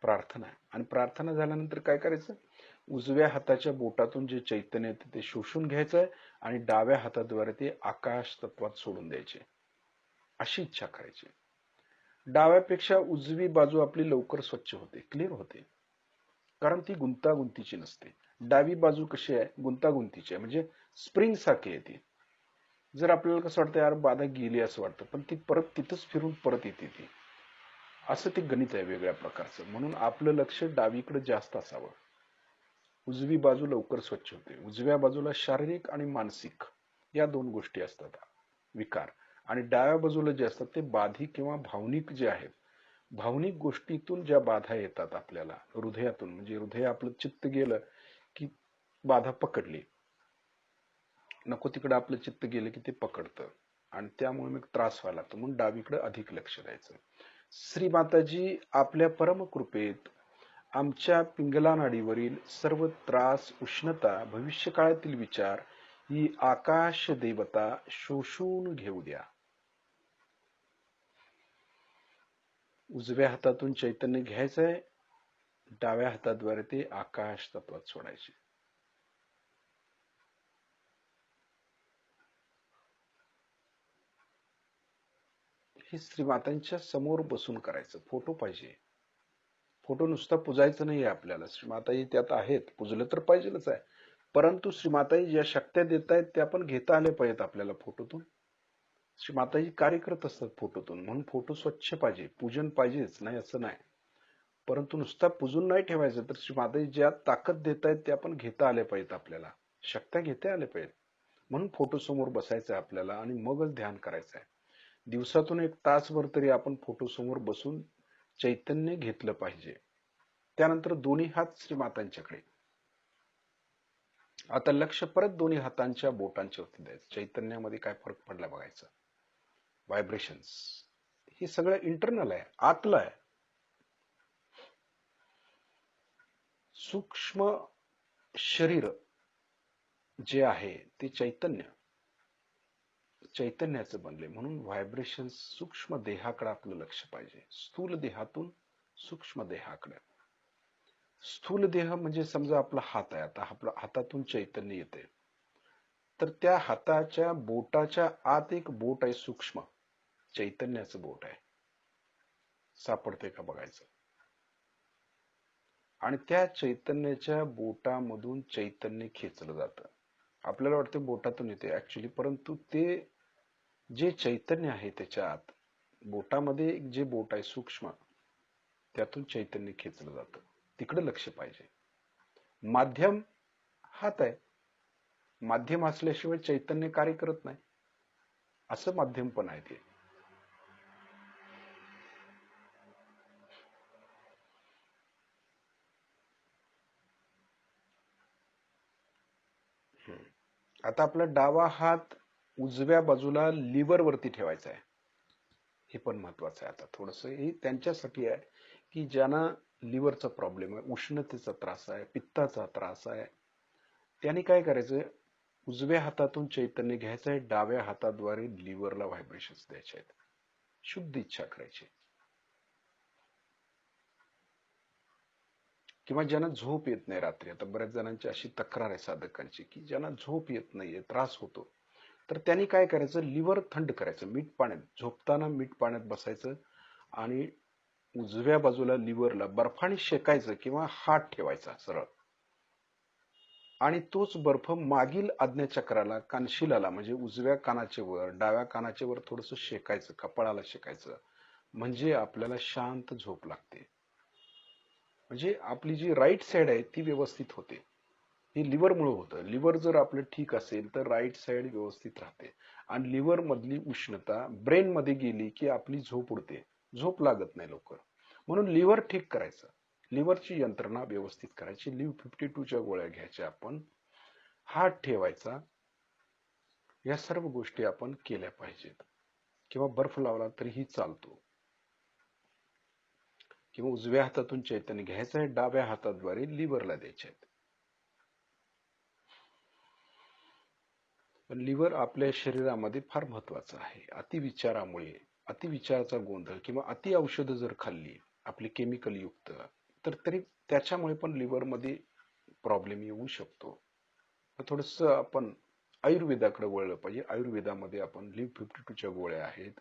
प्रार्थना आहे. आणि प्रार्थना झाल्यानंतर काय करायचं, उजव्या हाताच्या बोटातून जे चैतन्य येते ते शोषून घ्यायचंय आणि डाव्या हाताद्वारे ते आकाश तत्वात सोडून द्यायचे. अशी इच्छा करायची. डाव्यापेक्षा उजवी बाजू आपली लवकर स्वच्छ होते, क्लिअर होते, कारण ती गुंतागुंतीची नसते. डावी बाजू कशी आहे, गुंतागुंतीची आहे, म्हणजे स्प्रिंग सारखी आहे ती. जर आपल्याला कसं वाटतं यार बाधा गेली असं वाटतं, पण ती परत तिथंच फिरून परत येते ती. असं ते गणित आहे वेगळ्या प्रकारचं. म्हणून आपलं लक्ष डावीकडे जास्त असावं. उजवी बाजू लवकर स्वच्छ होते. उजव्या बाजूला शारीरिक आणि मानसिक या दोन गोष्टी असतात, विकार. आणि डाव्या बाजूला जे असतात ते बाधी किंवा भावनिक जे आहेत. भावनिक गोष्टीतून ज्या बाधा येतात आपल्याला हृदयातून, म्हणजे हृदय आपलं चित्त गेलं की बाधा पकडली, नको तिकडे आपलं चित्त गेलं की ते पकडतं आणि त्यामुळे मग त्रास व्हायला लागतो. म्हणून डावीकडे अधिक लक्ष द्यायचं. श्रीमाताजी आपल्या परमकृपेत आमच्या पिंगला नाडीवरील सर्व त्रास, उष्णता, भविष्यकाळातील विचार ही आकाश देवता शोषून घेऊ द्या. उजव्या हातातून चैतन्य घ्यायचंय, डाव्या हाताद्वारे ते आकाश तत्वात सोडायचे. हे श्रीमातांच्या समोर बसून करायचं. फोटो पाहिजे. फोटो नुसता पुजायचं नाही आपल्याला. श्रीमाताजी त्यात आहेत, पुजलं तर पाहिजेच आहे, परंतु श्रीमाताजी ज्या शक्त्या देत आहेत त्या पण घेता आल्या पाहिजेत आपल्याला फोटोतून. श्रीमाताजी कार्य करत असतात फोटोतून, म्हणून फोटो स्वच्छ पाहिजे. पूजन पाहिजेच, नाही असं नाही, परंतु नुसता पुजून नाही ठेवायचं. तर श्रीमाताजी ज्या ताकद देत आहेत त्या पण घेता आल्या पाहिजेत आपल्याला, शक्त्या घेता आल्या पाहिजेत. म्हणून फोटो समोर बसायचं आहे आपल्याला आणि मगच ध्यान करायचं आहे. दिवसातून 1 तासभर तरी आपण फोटो समोर बसून चैतन्य घेतलं पाहिजे. त्यानंतर दोन्ही हात श्रीमातांच्याकडे. आता लक्ष परत दोन्ही हातांच्या बोटांच्या वरती द्यायचं. चैतन्यामध्ये काय फरक पडला बघायचं. व्हायब्रेशन्स हे सगळं इंटरनल आहे, आतलं आहे. सूक्ष्म शरीर जे आहे ते चैतन्याचं बनले. म्हणून व्हायब्रेशन सूक्ष्म देहाकडे आपलं लक्ष पाहिजे. स्थूल देहातून सूक्ष्म देहाकडे. स्थूल देह म्हणजे समजा आपला हात आहे, आता आपल्या हातातून चैतन्य येते, तर त्या हाताच्या बोटाच्या आत एक बोट आहे, सूक्ष्म चैतन्याचं बोट आहे, सापडते का बघायचं. आणि त्या चैतन्याच्या बोटामधून चैतन्य खेचलं जातं. आपल्याला वाटतं बोटातून येते ऍक्च्युली, परंतु ते जे चैतन्य आहे त्याच्या आत, बोटामध्ये जे बोट आहे सूक्ष्म, त्यातून चैतन्य खेचलं जातं, तिकडे लक्ष पाहिजे. माध्यम हात आहे, माध्यम असल्याशिवाय चैतन्य कार्य करत नाही, असं माध्यम पण आहे ते. आता आपला डावा हात उजव्या बाजूला लिव्हर वरती ठेवायचा आहे. हे पण महत्वाचं आहे. आता थोडस हे त्यांच्यासाठी आहे की ज्यांना लिव्हरचा प्रॉब्लेम आहे, उष्णतेचा त्रास आहे, पित्ताचा त्रास आहे, त्यांनी काय करायचं, उजव्या हातातून चैतन्य घ्यायचं आहे, डाव्या हाताद्वारे लिव्हरला व्हायब्रेशन्स द्यायचे आहेत, शुद्ध इच्छा करायची. किंवा ज्यांना झोप येत नाही रात्री, आता बऱ्याच जणांची अशी तक्रार आहे साधकांची की ज्यांना झोप येत नाहीये, त्रास होतो, तर त्यांनी काय करायचं, लिव्हर थंड करायचं, मीठ पाण्यात, झोपताना मीठ पाण्यात बसायचं आणि उजव्या बाजूला लिव्हरला बर्फाने शेकायचं किंवा हात ठेवायचा सरळ, आणि तोच बर्फ मागील आज्ञाचक्राला, कानशिलाला, म्हणजे उजव्या कानाचे वर, डाव्या कानाचे वर थोडस शेकायचं, कपाळाला शेकायचं, म्हणजे आपल्याला शांत झोप लागते. म्हणजे आपली जी राईट साइड आहे ती व्यवस्थित होते. हे लिव्हर मुळे होतं. लिव्हर जर आपलं ठीक असेल तर राईट साइड व्यवस्थित राहते, आणि लिव्हर मधली उष्णता ब्रेन मध्ये गेली की आपली झोप उडते, झोप लागत नाही लवकर. म्हणून लिव्हर ठीक करायचं, लिव्हरची यंत्रणा व्यवस्थित करायची. लिव्ह 52च्या गोळ्या घ्यायच्या आपण, हात ठेवायचा, या सर्व गोष्टी आपण केल्या पाहिजेत. किंवा बर्फ लावला तरीही चालतो. किंवा उजव्या हातातून चैतन्य घ्यायचं आहे, डाव्या हाताद्वारे लिव्हरला द्यायचे आहेत. पण लिव्हर आपल्या शरीरामध्ये फार महत्वाचं आहे. अतिविचारामुळे, अतिविचाराचा गोंधळ किंवा अति औषधं जर खाल्ली आपली केमिकल युक्त, तर तरी त्याच्यामुळे पण लिव्हर मध्ये प्रॉब्लेम येऊ शकतो. थोडस आपण आयुर्वेदाकडे वळलं पाहिजे. आयुर्वेदामध्ये आपण लिव्ह 52च्या गोळ्या आहेत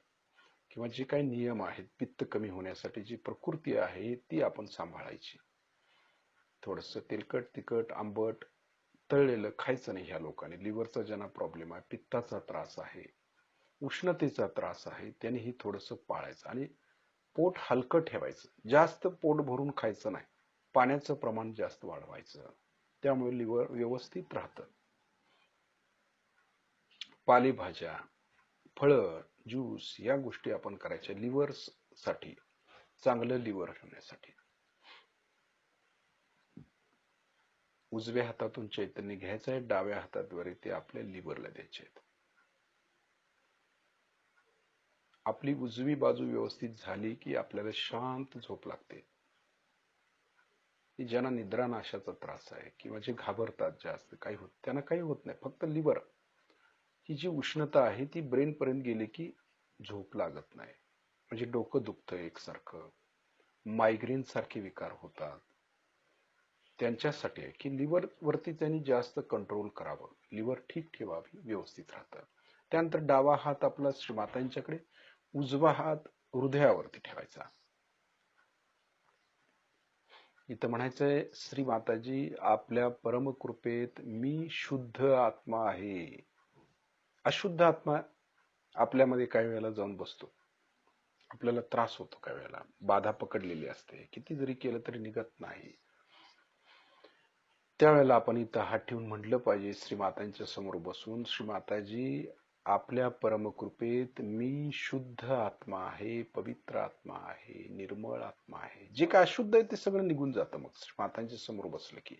किंवा जे काही नियम आहेत, पित्त कमी होण्यासाठी जी प्रकृती आहे ती आपण सांभाळायची. थोडस तेलकट, तिखट, आंबट, तळलेलं खायचं नाही ह्या लोकांनी. लिव्हरचा ज्यांना प्रॉब्लेम आहे, पित्ताचा त्रास आहे, उष्णतेचा त्रास आहे, त्यांनी ही थोडस पाळायचं आणि पोट हलकं ठेवायचं. जास्त पोट भरून खायचं नाही, पाण्याचं प्रमाण जास्त वाढवायचं, त्यामुळे लिव्हर व्यवस्थित राहतं. पालेभाज्या, फळं, ज्यूस या गोष्टी आपण करायच्या लिव्हर साठी, चांगलं लिव्हर होण्यासाठी. उजव्या हातातून चैतन्य घ्यायचं आहे, डाव्या हाताद्वारे ते आपल्या लिव्हरला द्यायचे आहेत. आपली उजवी बाजू व्यवस्थित झाली की आपल्याला शांत झोप लागते. ज्यांना निद्रानाशाचा त्रास आहे किंवा जे घाबरतात जास्त, काही होत त्यांना काही होत नाही, फक्त लिव्हर ही जी उष्णता आहे ती ब्रेन पर्यंत गेली की झोप लागत नाही, म्हणजे डोकं दुखतं एकसारखं, मायग्रेन सारखे विकार होतात. त्यांच्यासाठी आहे की लिव्हर वरती त्यांनी जास्त कंट्रोल करावं, लिव्हर ठीक ठेवावी, व्यवस्थित राहतं. त्यानंतर डावा हात आपला श्रीमातांच्याकडे, उजवा हात हृदयावरती ठेवायचा. इथं म्हणायचंय, श्री माताजी आपल्या परमकृपेत मी शुद्ध आत्मा आहे. अशुद्ध आत्मा आपल्यामध्ये काही वेळेला जाऊन बसतो, आपल्याला त्रास होतो, काही वेळेला बाधा पकडलेली असते, किती जरी केलं तरी निघत नाही. त्यावेळेला आपण इथं हात ठेवून म्हटलं पाहिजे श्रीमातांच्या समोर बसून, श्रीमाताजी आपल्या परमकृपेत मी शुद्ध आत्मा आहे, पवित्र आत्मा आहे, निर्मळ आत्मा आहे. जे काय अशुद्ध आहे ते सगळं निघून जातं मग श्रीमातांच्या समोर बसलं की.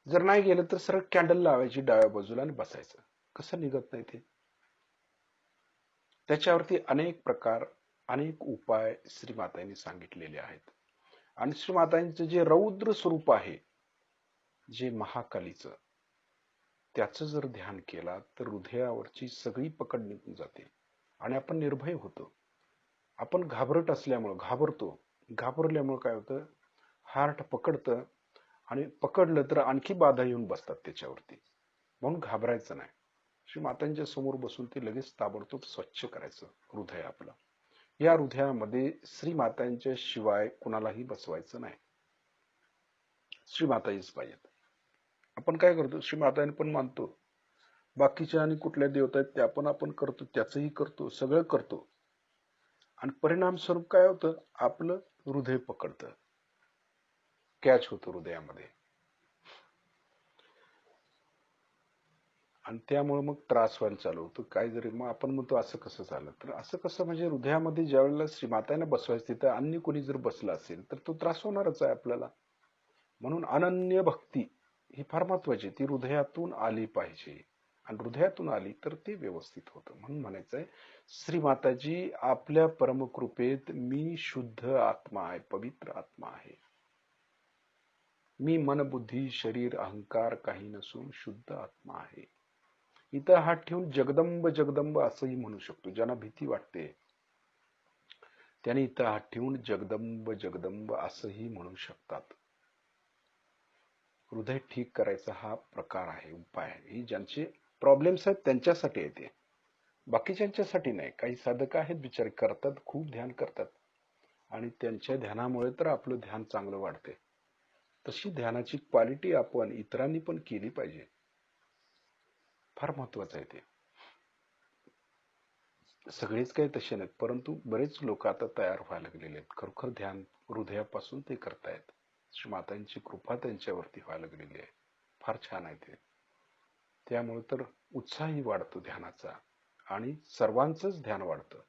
जर नाही गेलं तर सरळ कॅन्डल लावायची डाव्या बाजूला आणि बसायचं. कसं निघत नाही ते, त्याच्यावरती अनेक प्रकार, अनेक उपाय श्रीमातांनी सांगितलेले आहेत. आणि श्रीमातांचं जे रौद्र स्वरूप आहे, जे महाकालीचं, त्याचं जर ध्यान केला तर हृदयावरची सगळी पकड निघून जाते आणि आपण निर्भय होतो. आपण घाबरट असल्यामुळं घाबरतो, घाबरल्यामुळं काय होतं, हार्ट पकडतं आणि पकडलं तर आणखी बाधा येऊन बसतात त्याच्यावरती. म्हणून घाबरायचं नाही. श्री मातांच्या समोर बसून ते लगेच ताबडतोब स्वच्छ करायचं हृदय आपलं. या हृदयामध्ये श्री मातांच्या शिवाय कुणालाही बसवायचं नाही, श्री माताजीच पाहिजेत. आपण काय करतो, श्री मातांनी पण मानतो, बाकीच्या आणि कुठल्या देवता आहेत त्या पण आपण करतो, त्याचंही करतो, सगळं करतो. आणि परिणाम स्वरूप काय होतं, आपलं हृदय पकडतं, कॅच होतं हृदयामध्ये, आणि त्यामुळे मग त्रास व्हायला चालू होतो. काय जरी मग आपण म्हणतो असं कसं झालं, तर असं कसं म्हणजे हृदयामध्ये ज्या वेळेला श्रीमातांना बसवायचं तिथं अन्य कोणी जर बसलं असेल तर तो त्रास होणारच आहे आपल्याला. म्हणून अनन्य भक्ती ही फार महत्वाची, ती हृदयातून आली पाहिजे, आणि हृदयातून आली तर ते व्यवस्थित होतं. म्हणून म्हणायचंय, श्री माताजी आपल्या परमकृपेत मी शुद्ध आत्मा आहे, पवित्र आत्मा आहे. मी मन बुद्धी शरीर अहंकार काही नसून शुद्ध आत्मा आहे. इथं हात ठेवून जगदंब जगदंब असंही म्हणू शकतो. ज्यांना भीती वाटते त्याने इथं हात ठेवून जगदंब जगदंब असंही म्हणू शकतात. हृदय ठीक करायचा हा प्रकार आहे, उपाय आहे. ही ज्यांचे प्रॉब्लेम्स आहेत त्यांच्यासाठी आहे, ते बाकीच्यांच्यासाठी नाही. काही साधक आहेत बिचारे, करतात, खूप ध्यान करतात, आणि त्यांच्या ध्यानामुळे तर आपलं ध्यान चांगलं वाढते. तशी ध्यानाची क्वालिटी आपण इतरांनी पण केली पाहिजे, फार महत्वाचं आहे ते. सगळेच काही तसे नाहीत, परंतु बरेच लोक आता तयार व्हायला लागलेले आहेत, खरोखर ध्यान हृदयापासून ते करतायत. श्री मातांची कृपा त्यांच्यावरती व्हायला लागलेली आहे, फार छान आहे ते. त्यामुळे तर उत्साहही वाढतो ध्यानाचा, आणि सर्वांचंच ध्यान वाढतं.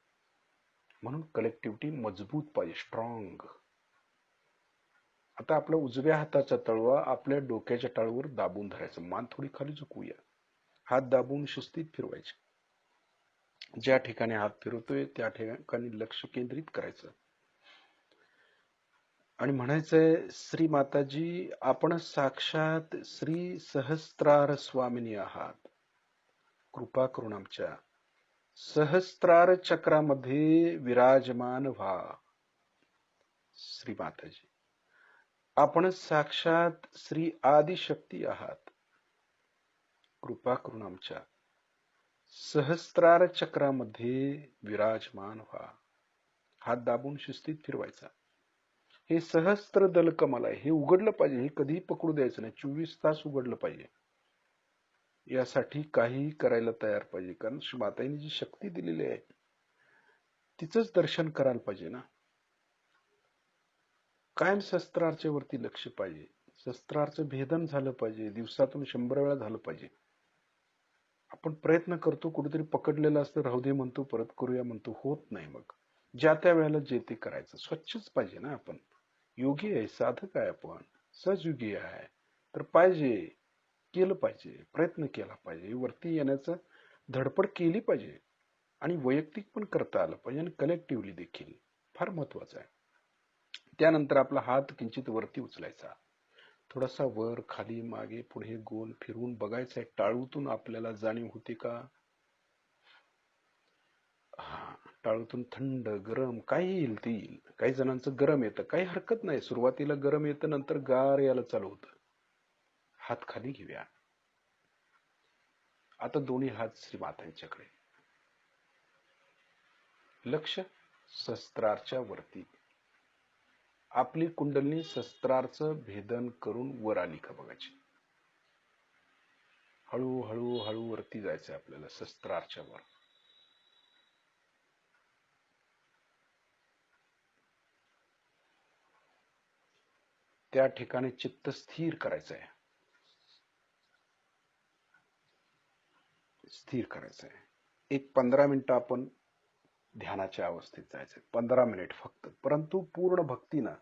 म्हणून कलेक्टिव्हिटी मजबूत पाहिजे, स्ट्रॉंग. आता आपल्या उजव्या हाताचा तळवा आपल्या डोक्याच्या टाळूवर दाबून धरायचं, मान थोडी खाली झुकवूया, हात दाबून शिस्तीत फिरवायचे. ज्या ठिकाणी हात फिरवतोय त्या ठिकाणी लक्ष केंद्रित करायचं, आणि म्हणायचंय, श्री माताजी आपण साक्षात श्री सहस्त्रार स्वामिनी आहात, कृपा करून आमच्या सहस्त्रार चक्रामध्ये विराजमान व्हा. श्री माताजी आपण साक्षात श्री आदिशक्ती आहात, कृपा करून आमच्या सहस्त्रार चक्रामध्ये विराजमान व्हा. हात दाबून शिस्तीत फिरवायचा. हे सहस्त्र दल कमल आहे, हे उघडलं पाहिजे, हे कधीही पकडू द्यायचं नाही, 24 तास उघडलं पाहिजे. यासाठी काही करायला तयार पाहिजे, कारण माताईने जी शक्ती दिलेली आहे तिचंच दर्शन करायला पाहिजे ना. कायम शस्त्रार्च्या वरती लक्ष पाहिजे, शस्त्रार्चं भेदन झालं पाहिजे, दिवसातून 100 वेळा झालं पाहिजे. आपण प्रयत्न करतो, कुठेतरी पकडलेलं असतं, राहू दे म्हणतो, परत करूया म्हणतो, होत नाही. मग ज्या त्या वेळेला जे ते करायचं, स्वच्छच पाहिजे ना. आपण योगी आहे, साधक आहे, आपण सहजयोगी आहे, तर पाहिजे, केलं पाहिजे, प्रयत्न केला पाहिजे, वरती येण्याचं धडपड केली पाहिजे, आणि वैयक्तिक पण करता आलं पाहिजे, आणि कलेक्टिव्हली देखील फार महत्वाचं आहे. त्यानंतर आपला हात किंचित वरती उचलायचा, थोडासा वर खाली मागे पुढे गोल फिरवून बघायचंय, टाळूतून आपल्याला जाणीव होते का. टाळूतून थंड गरम काही येईल ते येईल. काही जणांचं गरम येतं, काही हरकत नाही, सुरुवातीला गरम येतं, नंतर गार यायला चालू होतं. हात खाली घेऊया. आता दोन्ही हात श्री मातांच्याकडे, लक्ष शस्त्रार्च्या वरती. आपली कुंडलिनी शस्त्रार्चं भेदन करून वर आली का बघायची. हळू हळू हळू वरती जायचंय आपल्याला शस्त्रार्च्या वर. त्या ठिकाणी चित्त स्थिर करायचंय, स्थिर करायचंय. एक 15 मिनिटं आपण ध्यानाच्या अवस्थेत जायचंय, 15 मिनिट फक्त, परंतु पूर्ण भक्तीनं,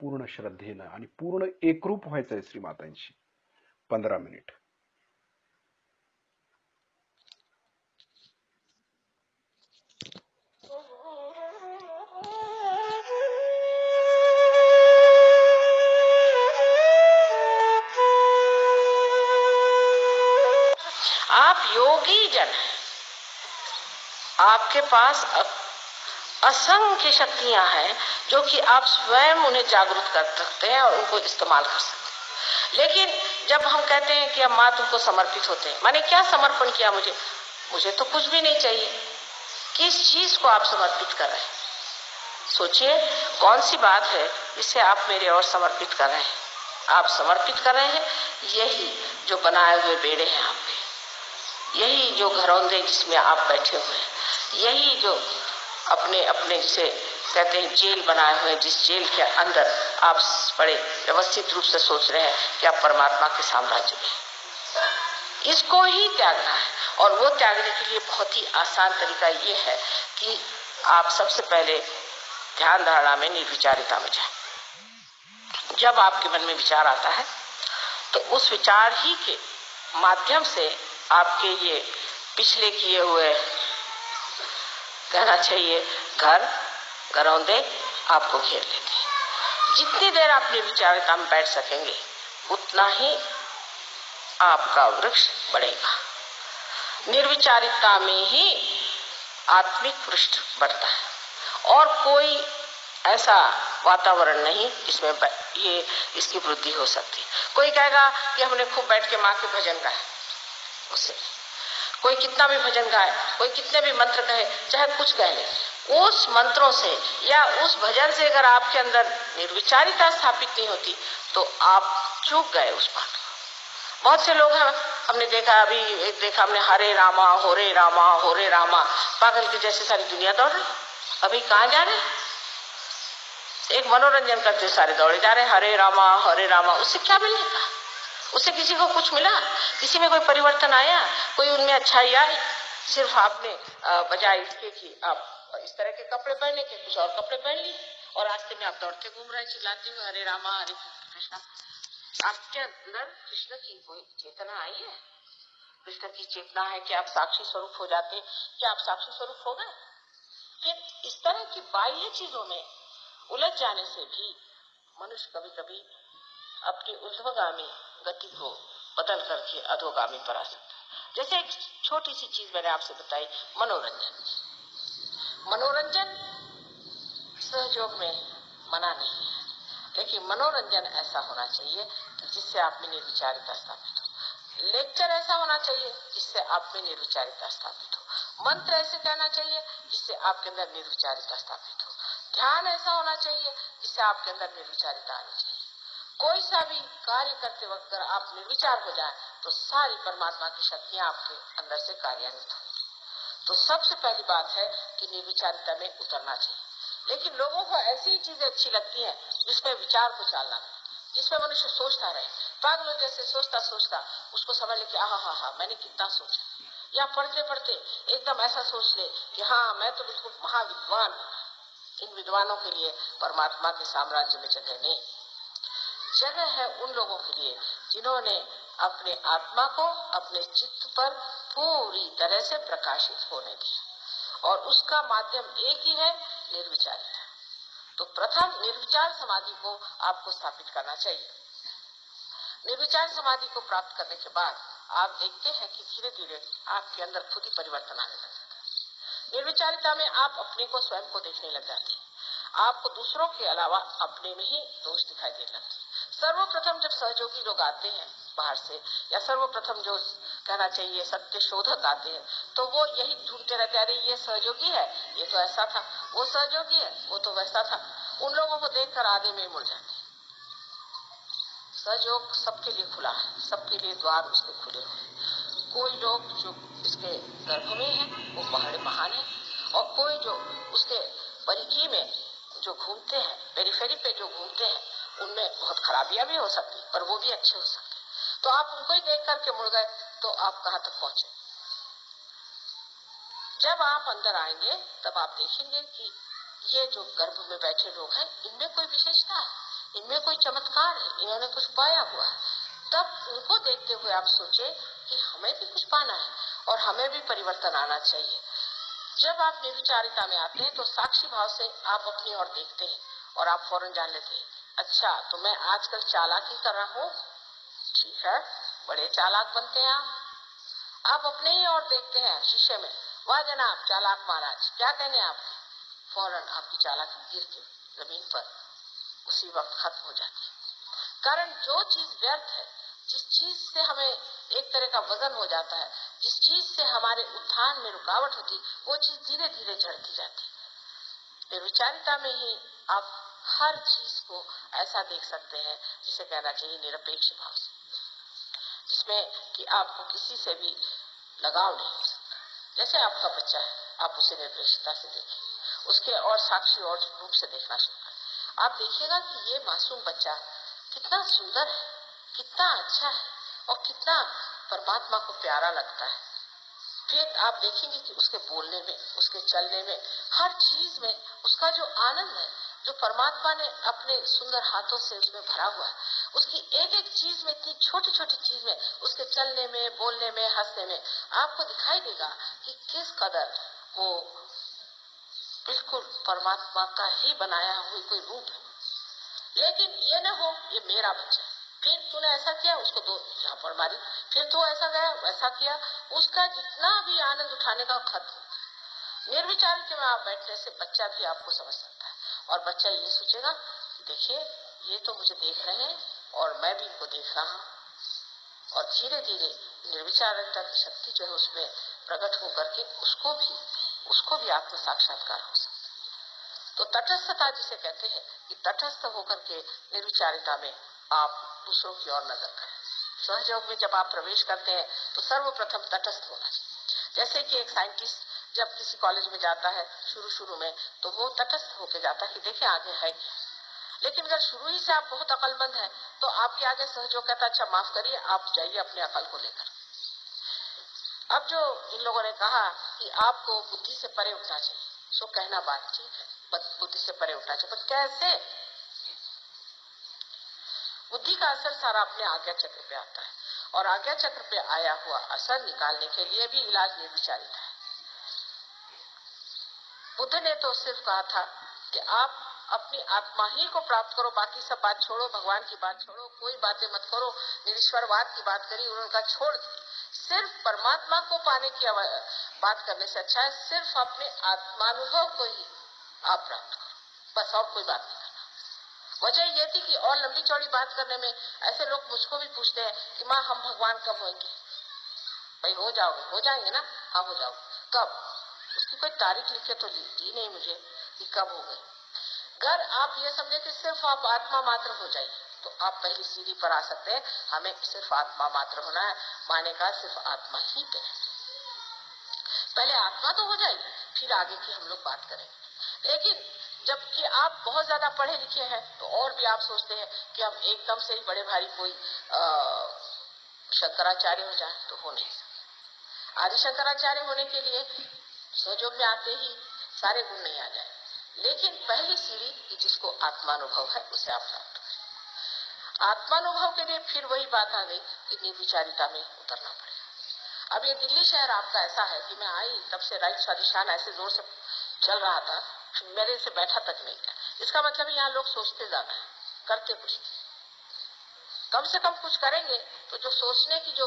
पूर्ण श्रद्धेनं आणि पूर्ण एकरूप व्हायचंय श्री मातांशी. 15 मिनिट. आप योगी जन हैं, आपके पास असंख्य शक्तियां हैं जो कि आप स्वयं उन्हें जागरूक कर सकते हैं और उनको इस्तेमाल कर सकते हैं। लेकिन जब हम कहते हैं कि अब माँ तुमको समर्पित होते हैं, मैंने क्या समर्पण किया, मुझे तो कुछ भी नहीं चाहिए, किस चीज को आप समर्पित कर रहे हैं? सोचिए कौन सी बात है जिसे आप मेरे और समर्पित कर रहे हैं। आप समर्पित कर रहे हैं यही जो बनाए हुए बेड़े हैं आपके, यही जो घरौंदे जिसमें आप बैठे हुए हैं, यही जो अपने अपने जिसे कहते हैं जेल बनाए हुए, जिस जेल के अंदर आप बड़े व्यवस्थित रूप से सोच रहे हैं कि आप परमात्मा के साम्राज्य में, इसको ही त्यागना है। और वो त्यागने के लिए बहुत ही आसान तरीका ये है कि आप सबसे पहले ध्यान धारणा में निर्विचारिता में जाए। जब आपके मन में विचार आता है तो उस विचार ही के माध्यम से आपके ये पिछले किए हुए, कहना चाहिए, घरौंदे आपको घेर लेते हैं। जितनी देर आप निर्विचारिता में बैठ सकेंगे उतना ही आपका वृक्ष बढ़ेगा। निर्विचारिता में ही आत्मिक वृक्ष बढ़ता है और कोई ऐसा वातावरण नहीं जिसमें ये इसकी वृद्धि हो सकती। कोई कहेगा कि हमने खूब बैठ के माँ के भजन गाए, उससे कोई कितना भी भजन गाए, कोई कितने भी मंत्र कहे, चाहे कुछ कह ले, उस मंत्रों से या उस भजन से अगर आपके अंदर निर्विचारिता स्थापित नहीं होती तो आप चूक गए उस बात। बहुत से लोग हैं, हमने देखा, अभी एक देखा हमने, हरे रामा होरे रामा होरे रामा, पागल के जैसे सारी दुनिया दौड़ रही। अभी कहाँ जा रहे? एक मनोरंजन करते सारे दौड़े जा रहे, हरे रामा। उससे क्या मिलेगा? उससे किसी को कुछ मिला? किसी में कोई परिवर्तन आया? कोई उनमें अच्छाई आई? सिर्फ आपने बजाय इसके कि आप इस तरह के कपड़े पहने के कुछ और कपड़े पहन लिए और रास्ते में आप दौड़ते घूम रहे, चिल्लाते हुए हरे रामा हरे कृष्णा। आपके अंदर कृष्ण की कोई चेतना आई है? कृष्ण की चेतना है कि आप साक्षी स्वरूप हो जाते, क्या आप साक्षी स्वरूप हो गए? फिर इस तरह की बाह्य चीजों में उलझ जाने से भी मनुष्य कभी कभी अपनी ऊर्ध्वगामी गति को बदल करके अधोगामी पर आ सकता है। जैसे एक छोटी सी चीज मैंने आपसे बताई, मनोरंजन सहयोग में मना नहीं है, लेकिन मनोरंजन ऐसा होना चाहिए जिससे आप में निर्विचारिता स्थापित हो। लेक्चर ऐसा होना चाहिए जिससे आप में निर्विचारिता स्थापित हो। मंत्र ऐसे कहना चाहिए जिससे आपके अंदर निर्विचारिता स्थापित हो। ध्यान ऐसा होना चाहिए जिससे आपके अंदर निर्विचारिता आनी चाहिए। कोई सा भी कार्य करते वक्त अगर आप निर्विचार हो जाए तो सारी परमात्मा की शक्तियां आपके अंदर से कार्यान्वित होंगी। तो सबसे पहली बात है कि निर्विचारिता में उतरना चाहिए। लेकिन लोगों को ऐसी चीजें अच्छी लगती हैं जिसमें विचार को चालना है, जिसमें मनुष्य सोचता रहे, पागलों जैसे सोचता सोचता उसको समझ ले कि हा मैंने कितना सोचा, या पढ़ते पढ़ते एकदम ऐसा सोच ले कि हाँ मैं तो बिल्कुल महाविद्वान। इन विद्वानों के लिए परमात्मा के साम्राज्य में जगह नहीं। जगह है उन लोगों के लिए जिन्होंने अपने आत्मा को अपने चित्त पर पूरी तरह से प्रकाशित होने दिया, और उसका माध्यम एक ही है, निर्विचारिता। तो प्रथम निर्विचार समाधि को आपको स्थापित करना चाहिए। निर्विचार समाधि को प्राप्त करने के बाद आप देखते हैं कि धीरे धीरे आपके अंदर खुद ही परिवर्तन आने लग जाता है। निर्विचारिता में आप अपने को स्वयं को देखने लग जाते हैं, आपको दूसरों के अलावा अपने में ही दोष दिखाई देने लगते हैं। सर्वप्रथम जब सहयोगी लोग आते हैं बाहर से, या सर्वप्रथम जो कहना चाहिए सत्य शोधक आते हैं, तो वो यही ढूंढते रहते, अरे ये सहयोगी है, ये तो ऐसा था, वो सहयोगी है, वो तो वैसा था। उन लोगों को देखकर आधे में मुड़ जाते हैं। सहयोग सबके लिए खुला है, सबके लिए द्वार उसके खुले हुए। कोई लोग जो इसके गर्भ में है वो बड़े महान है, और कोई जो उसके परिधि में जो घूमते हैं, पेरिफेरी पे जो घूमते हैं, उनमें बहुत खराबियां भी हो सकती, पर वो भी अच्छे हो सकते। तो आप उनको ही देख करके मुड़ गए तो आप कहाँ तक पहुंचे? जब आप अंदर आएंगे तब आप देखेंगे कि ये जो गर्भ में बैठे लोग हैं, इनमें कोई विशेषता है, इनमें कोई चमत्कार है, इन्होंने कुछ पाया हुआ है। तब उनको देखते हुए आप सोचे कि हमें भी कुछ पाना है और हमें भी परिवर्तन आना चाहिए। जब आप निर्विचारिता में आते हैं तो साक्षी भाव से आप अपनी ओर देखते हैं और आप फौरन जान लेते हैं, अच्छा तो मैं आजकल चालाकी कर रहा हूँ, ठीक है, बड़े चालाक बनते हैं आप अपने ही ओर देखते हैं शीशे में, वाह जनाब चालाक महाराज, क्या कहेंगे आप? फौरन आपकी चालाकी गिर के जमीन पर उसी वक्त खत्म हो जाती है। कारण जो चीज व्यर्थ है, जिस चीज से हमें एक तरह का वजन हो जाता है, जिस चीज से हमारे उत्थान में रुकावट होती, वो चीज धीरे धीरे झड़ती जाती है। निर्विचारिता में ही आप हर चीज को ऐसा देख सकते हैं जिसे कहना चाहिए निरपेक्ष भाव से, जिसमें कि आपको किसी से भी लगाव नहीं हो सकता। जैसे आपका बच्चा है, आप उसे निर्दोषता से देखें, उसके और साक्षी और रूप से देखना शुरू करें। आप देखिएगा कि ये मासूम बच्चा कितना सुंदर है, कितना अच्छा है और कितना परमात्मा को प्यारा लगता है। फिर आप देखेंगे कि उसके बोलने में, उसके चलने में, हर चीज में उसका जो आनंद है, जो परमात्मा ने अपने सुंदर हाथों से उसमें भरा हुआ है, उसकी एक एक चीज में, इतनी छोटी छोटी चीज में, उसके चलने में, बोलने में, हंसने में आपको दिखाई देगा कि किस कदर वो बिल्कुल परमात्मा का ही बनाया हुआ कोई रूप है। लेकिन ये न हो ये मेरा बच्चा, फिर तूने ऐसा किया, उसको दो यहाँ पर मारी, फिर तू ऐसा गया, वैसा किया, उसका जितना भी आनंद उठाने का खत्म। निर्विचारिता में आप बैठने से बच्चा भी आपको समझ सकता है और बच्चा ये सोचेगा, देखिए ये तो मुझे देख रहे हैं और मैं भी इनको देख रहा हूँ, और धीरे धीरे निर्विचारिता की शक्ति जो है उसमें प्रकट होकर के उसको भी आत्म साक्षात्कार हो सकता है। तो तटस्थता जिसे कहते हैं कि तटस्थ होकर के निर्विचारिता में आप दूसरों की ओर नजर करें। सहयोग में जब आप प्रवेश करते हैं तो सर्वप्रथम तटस्थ होना चाहिए। जैसे कि एक साइंटिस्ट जब किसी कॉलेज में जाता है शुरू में तो वो तटस्थ होकर जाता है कि देखिए आगे है क्या। लेकिन अगर शुरू ही से आप बहुत अकलमंद हैं तो आपके आगे सहयोग कहता अच्छा माफ करिए, आप जाइए अपने अकल को लेकर। अब जो इन लोगों ने कहा कि आपको बुद्धि से परे उठना चाहिए, सो कहना बात ठीक है, बुद्धि से परे उठना चाहिए, पर कैसे? बुद्धि का असर सारा अपने आज्ञा चक्र पे आता है और आज्ञा चक्र पे आया हुआ असर निकालने के लिए भी इलाज निर्विचारिता है। बुद्ध ने तो सिर्फ कहा था कि आप अपनी आत्मा ही को प्राप्त करो, बाकी सब बात छोड़ो, भगवान की बात छोड़ो, कोई बातें मत करो, निरीश्वरवाद की बात करी उनका छोड़ दी। सिर्फ परमात्मा को पाने की बात करने से अच्छा है सिर्फ अपने आत्मानुभव को ही आप प्राप्त करो, बस और कोई बात नहीं करना। वजह यह थी कि और लंबी चौड़ी बात करने में ऐसे लोग मुझको भी पूछते हैं कि माँ हम भगवान कब होंगे? भाई हो जाओगे, हो जाएंगे ना? हाँ हो जाओगे, कब? उसकी कोई तारीख लिखे तो दी नहीं मुझे कि कब हो गए। अगर आप ये समझे कि सिर्फ आप आत्मा मात्र हो जाइए तो आप पहली सीढ़ी पर आ सकते हैं। हमें सिर्फ आत्मा मात्र होना है, माने का सिर्फ आत्मा ही पे। पहले आत्मा तो हो जाएगी, फिर आगे की हम लोग बात करेंगे। लेकिन जबकि आप बहुत ज्यादा पढ़े लिखे हैं तो और भी आप सोचते हैं कि हम एकदम से ही बड़े भारी कोई शंकराचार्य हो जाए, तो हो नहीं सकता। आदि शंकराचार्य होने के लिए सहयोग में आते ही सारे गुण नहीं आ जाए, लेकिन पहली सीढ़ी कि जिसको आत्मानुभव है उसे आप प्राप्त करें। आत्मानुभव के लिए फिर वही बात आ गई कि निर्विचारिता में उतरना पड़ेगा। अब ये दिल्ली शहर आपका ऐसा है कि मैं आई तब से राइट स्वादिष्ठान ऐसे जोर से चल रहा था, मेरे से बैठा तक नहीं गया। इसका मतलब यहाँ लोग सोचते ज्यादा है, करते कुछ नहीं। कम से कम कुछ करेंगे तो जो सोचने की जो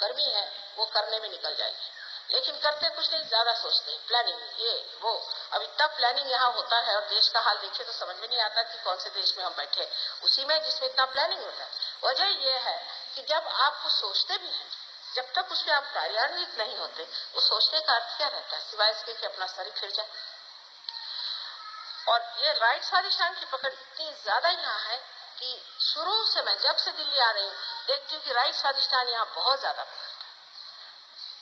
गर्मी है वो करने में निकल जाएगी, लेकिन करते कुछ नहीं, ज्यादा सोचते हैं, प्लानिंग ये वो। अब इतना प्लानिंग यहाँ होता है और देश का हाल देखिए तो समझ में नहीं आता कि कौन से देश में हम बैठे, उसी में जिसमें इतना प्लानिंग होता है। वजह यह है कि जब आप कुछ सोचते भी हैं, जब तक उसमें आप कार्यान्वित नहीं होते, वो सोचने का अर्थ क्या रहता है सिवाय इसके कि अपना शरीर फिर जाए। और ये राइट स्वादिष्ठान की पकड़ इतनी ज्यादा यहाँ है कि शुरू से मैं जब से दिल्ली आ रही हूँ देखती हूँ कि राइट स्वादिष्ठान यहाँ बहुत ज्यादा पकड़ता है।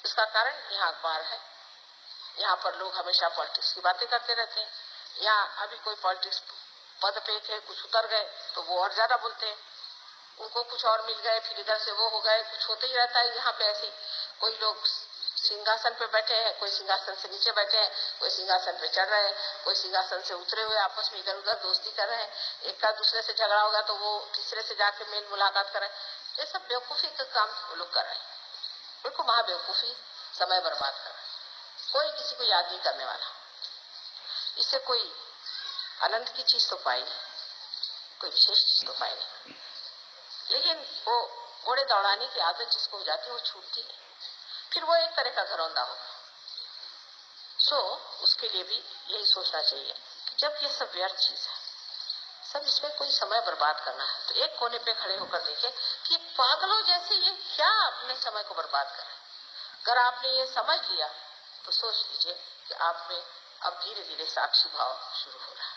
इसका कारण यहाँ अखबार है, यहाँ पर लोग हमेशा पॉलिटिक्स की बातें करते रहते हैं। यहाँ अभी कोई पॉलिटिक्स पद पे थे, कुछ उतर गए तो वो और ज्यादा बोलते हैं, उनको कुछ और मिल गए, फिर इधर से वो हो गए, कुछ होते ही रहता है यहाँ पे। ऐसे कोई लोग सिंहासन पे बैठे हैं, कोई सिंहासन से नीचे बैठे हैं, कोई सिंहासन पे चढ़ रहे हैं, कोई सिंहासन से उतरे हुए आपस में इधर उधर दोस्ती कर रहे हैं। एक का दूसरे से झगड़ा होगा तो वो तीसरे से जाके मेल मुलाकात कर रहे हैं। ये सब बेवकूफी का काम वो लोग कर रहे हैं, बिल्कुल महाबेवकूफी, समय बर्बाद कर रहे हैं। कोई किसी को याद नहीं करने वाला, इससे कोई आनंद की चीज तो पाई नहीं, कोई विशेष चीज तो पाई नहीं। लेकिन वो घोड़े दौड़ाने की आदत जिसको हो जाती है वो छूटती नहीं, फिर वो एक तरह का घरौंदा होगा। सो उसके लिए भी यही सोचना चाहिए कि जब ये सब व्यर्थ चीज है, सब इसमें कोई समय बर्बाद करना है तो एक कोने पे खड़े होकर देखें कि पागलों जैसे ये क्या अपने समय को बर्बाद कर रहे हैं। अगर आपने ये समझ लिया तो सोच लीजिए कि आप में अब धीरे धीरे साक्षी भाव शुरू हो रहा है।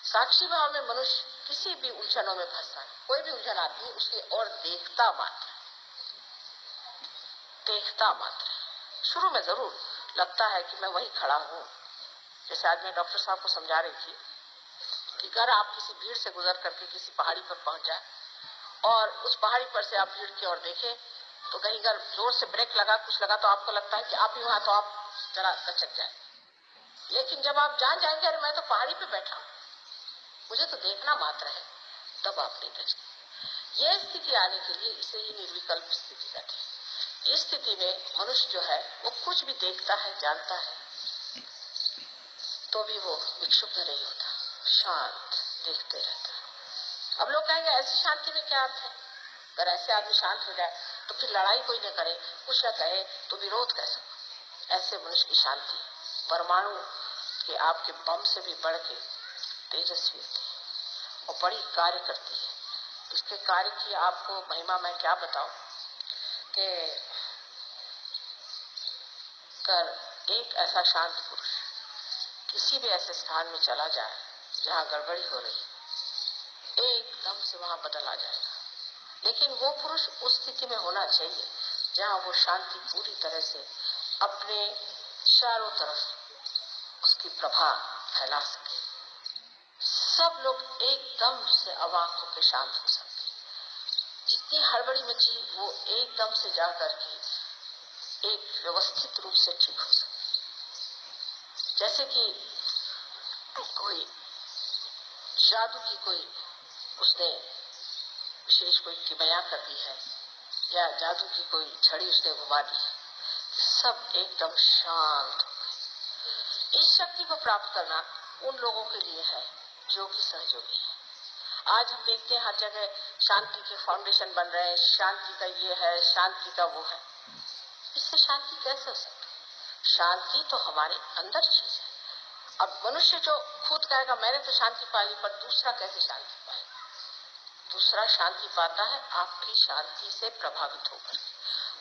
साक्षी भाव में मनुष्य किसी भी उलझनों में फंसता है, कोई भी उलझन आती है उसकी ओर देखता मात्र, देखता मात्र है। शुरू में जरूर लगता है कि मैं वहीं खड़ा हूँ। जैसे आज मैं डॉक्टर साहब को समझा रही थी कि अगर आप किसी भीड़ से गुजर करके किसी पहाड़ी पर पहुंच जाए और उस पहाड़ी पर से आप भीड़ की ओर देखें तो कहीं अगर जोर से ब्रेक लगा कुछ लगा तो आपको लगता है कि आप ही वहां, तो आप जरा दचक जाए। लेकिन जब आप जान जाएंगे अरे मैं तो पहाड़ी पे बैठा हूं, मुझे तो देखना मात्र है, तब आप नहीं दचेंगे। यह स्थिति आने के लिए इसे ही निर्विकल्प स्थिति कहते हैं। इस स्थिति में मनुष्य जो है वो कुछ भी देखता है, जानता है, तो भी वो विक्षुब्ध नहीं होता, शांत देखते रहता है। अब लोग कहेंगे ऐसी शांति में क्या अर्थ है? अगर ऐसे आदमी शांत हो जाए तो फिर लड़ाई कोई न करे, कुछ न कहे तो विरोध कैसा? ऐसे मनुष्य की शांति परमाणु के आपके बम से भी बढ़ के तेजस्वी होती है और बड़ी कार्य करती है। इसके कार्य की आपको महिमा मैं क्या बताऊं कि कर एक ऐसा शांत पुरुष किसी भी ऐसे स्थान में चला जाए जहाँ गड़बड़ी हो रही, एकदम से वहां बदल आ जाएगा। लेकिन वो पुरुष उस स्थिति में होना चाहिए जहाँ वो शांति पूरी तरह से अपने चारों तरफ उसकी प्रभा फैला सके। सब लोग एकदम से अवाक होकर शांत हो सकते। जितनी हड़बड़ी मची वो एकदम से जा करके एक व्यवस्थित रूप से ठीक हो सकते। जैसे कि कोई जादू की कोई उसने विशेष कोई किमया कर दी है या जादू की कोई छड़ी उसने घुमा दी है, सब एकदम शांत हो गए। इस शक्ति को प्राप्त करना उन लोगों के लिए है जो कि सहयोगी है। आज हम देखते हैं हर जगह शांति के फाउंडेशन बन रहे हैं, शांति का ये है, शांति का वो है। इससे शांति कैसे हो सकती? शांति तो हमारे अंदर चीज है। अब मनुष्य जो खुद कहेगा मैंने तो शांति पा ली, पर दूसरा कैसे शांति पाए? दूसरा शांति पाता है आपकी शांति से प्रभावित होकर।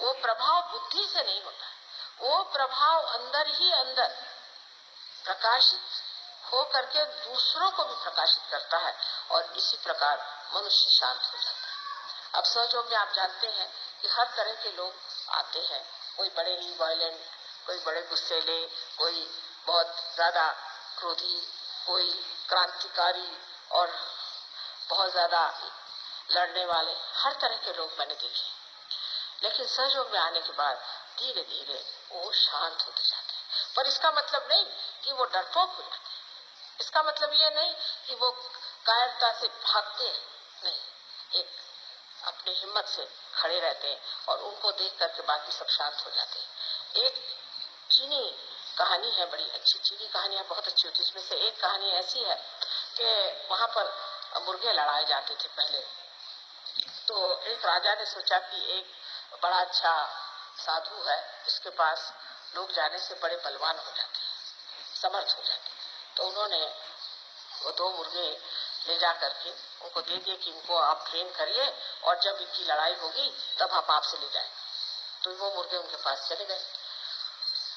वो प्रभाव बुद्धि से नहीं होता है, वो प्रभाव अंदर ही अंदर प्रकाशित हो करके दूसरों को भी प्रकाशित करता है और इसी प्रकार मनुष्य शांत हो जाता है। अब सहयोग में आप जानते हैं कि हर तरह के लोग आते हैं, कोई बड़े ही वायलेंट, कोई बड़े गुस्सेले, कोई बहुत ज्यादा क्रोधी, कोई क्रांतिकारी और बहुत ज्यादा लड़ने वाले, हर तरह के लोग मैंने देखे। लेकिन सहयोग में आने के बाद धीरे धीरे वो शांत होते जाते हैं। पर इसका मतलब नहीं कि वो डरपोक हो जाते हैं, इसका मतलब ये नहीं कि वो कायरता से भागते हैं, नहीं, एक अपनी हिम्मत से खड़े रहते हैं और उनको देख करके बाकी सब शांत हो जाते हैं। एक चीनी कहानी है, बड़ी अच्छी चीनी कहानियां बहुत अच्छी होती है। इसमें से एक कहानी ऐसी है कि वहां पर मुर्गे लड़ाए जाते थे पहले। तो एक राजा ने सोचा कि एक बड़ा अच्छा साधु है, इसके पास लोग जाने से बड़े बलवान हो जाते हैं, समर्थ हो जाते हैं। तो उन्होंने वो 2 मुर्गे ले जा करके उनको दे दिए कि इनको आप ट्रेन करिए और जब इनकी लड़ाई होगी तब हम आपसे ले जाएंगे। तो वो मुर्गे उनके पास चले गए।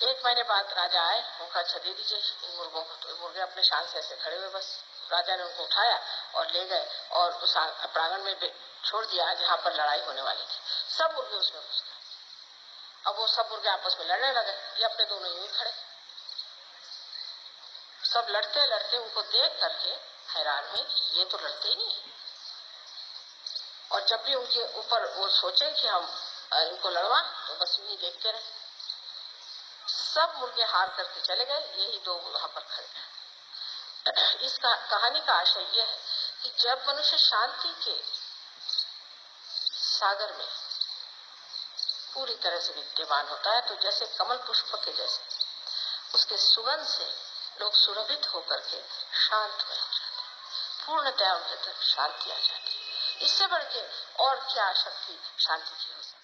1 महीने बाद राजा आए, उनका अच्छा दे दीजिए इन मुर्गों को। तो मुर्गे अपने शान से ऐसे खड़े हुए, बस राजा ने उनको उठाया और ले गए और उस प्रांगण में छोड़ दिया जहाँ पर लड़ाई होने वाली थी। सब मुर्गे उसमें घुस गए। अब वो सब मुर्गे आपस में लड़ने लगे, ये अपने दोनों यूं ही खड़े। सब लड़ते लड़ते उनको देख करके हैरान हुए कि ये तो लड़ते ही नहीं है। और जब भी उनके ऊपर वो सोचे कि हम इनको लड़वा, तो बस यूं ही देखते रहे। सब मुर्गे हार करके चले गए, यही 2 वहां पर खड़े रहे। इस कहानी का आशय यह है कि जब मनुष्य शांति के सागर में पूरी तरह से विद्यमान होता है, तो जैसे कमल पुष्प के जैसे उसके सुगंध से लोग सुरभित होकर के शांत हो जाते हैं, पूर्णतया उनके अंदर शांति आ जाती है। इससे बढ़ के और क्या शक्ति शांति की हो सकती है?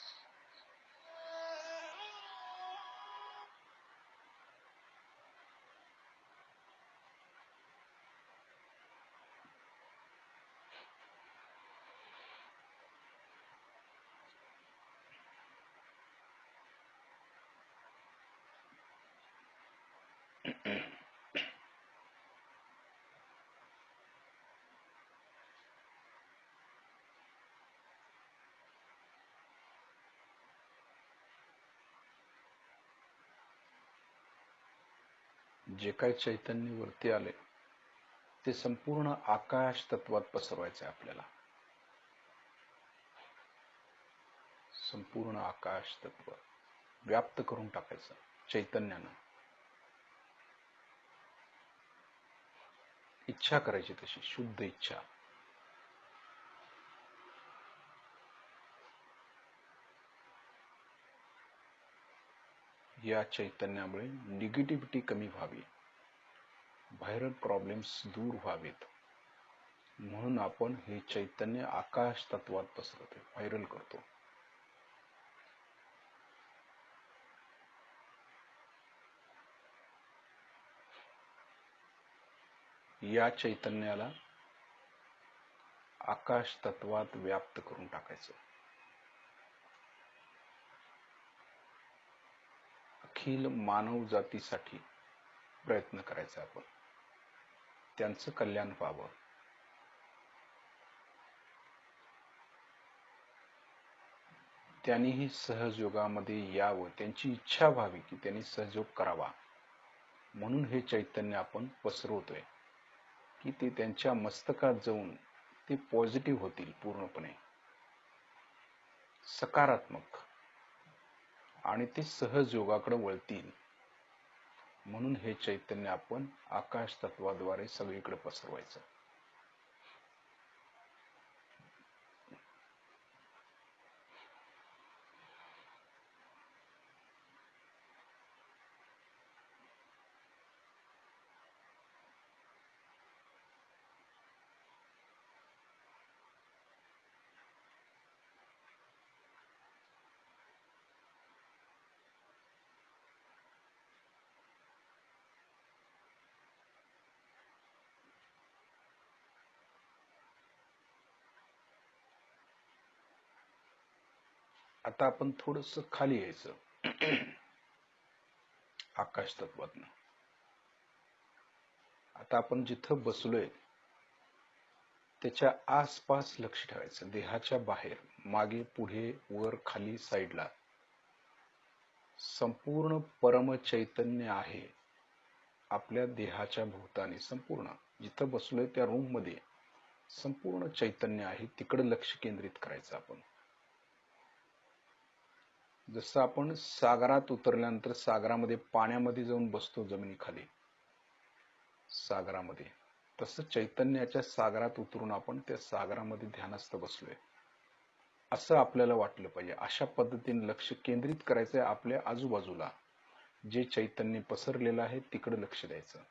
जे काही चैतन्य वरती आले ते संपूर्ण आकाश तत्वात पसरवायचे आपल्याला. संपूर्ण आकाश तत्व व्याप्त करून टाकायचं चैतन्यानं. इच्छा करायची तशी शुद्ध इच्छा. या चैतन्यामुळे निगेटिव्हिटी कमी व्हावी, व्हायरल प्रॉब्लेम्स दूर व्हावेत, म्हणून आपण हे चैतन्य आकाश तत्वात पसरवतो, व्हायरल करतो. या चैतन्याला आकाश तत्वात व्याप्त करून टाकायचं. अखिल मानव जातीसाठी प्रयत्न करायचा आपण, त्यांचं कल्याण व्हावं. त्यांनीही सहजयोगामध्ये यावं, त्यांची इच्छा व्हावी की त्यांनी सहयोग करावा, म्हणून हे चैतन्य आपण पसरवतोय की ते त्यांच्या मस्तकात जाऊन ते पॉझिटिव्ह होतील, पूर्णपणे सकारात्मक, आणि ते सहजयोगाकडे वळतील. म्हणून हे चैतन्य आपण आकाश तत्वाद्वारे सगळीकडे पसरवायचं. आता आपण थोडस खाली यायचं आकाश तत्वातनं. आता आपण जिथं बसलोय त्याच्या आसपास लक्ष ठेवायचं, देहाच्या बाहेर, मागे, पुढे, वर, खाली, साईडला संपूर्ण परम चैतन्य आहे. आपल्या देहाच्या भोवतानी संपूर्ण जिथं बसलोय त्या रूम मध्ये संपूर्ण चैतन्य आहे, तिकडे लक्ष केंद्रित करायचं आपण. जसं आपण सागरात उतरल्यानंतर सागरामध्ये पाण्यामध्ये जाऊन बसतो जमिनीखाली सागरामध्ये, तसं चैतन्याच्या सागरात उतरून आपण त्या सागरामध्ये ध्यानस्थ बसलोय असं आपल्याला वाटलं पाहिजे. अशा पद्धतीने लक्ष केंद्रित करायचंय आपल्या आजूबाजूला जे चैतन्य पसरलेलं आहे तिकडे लक्ष द्यायचं,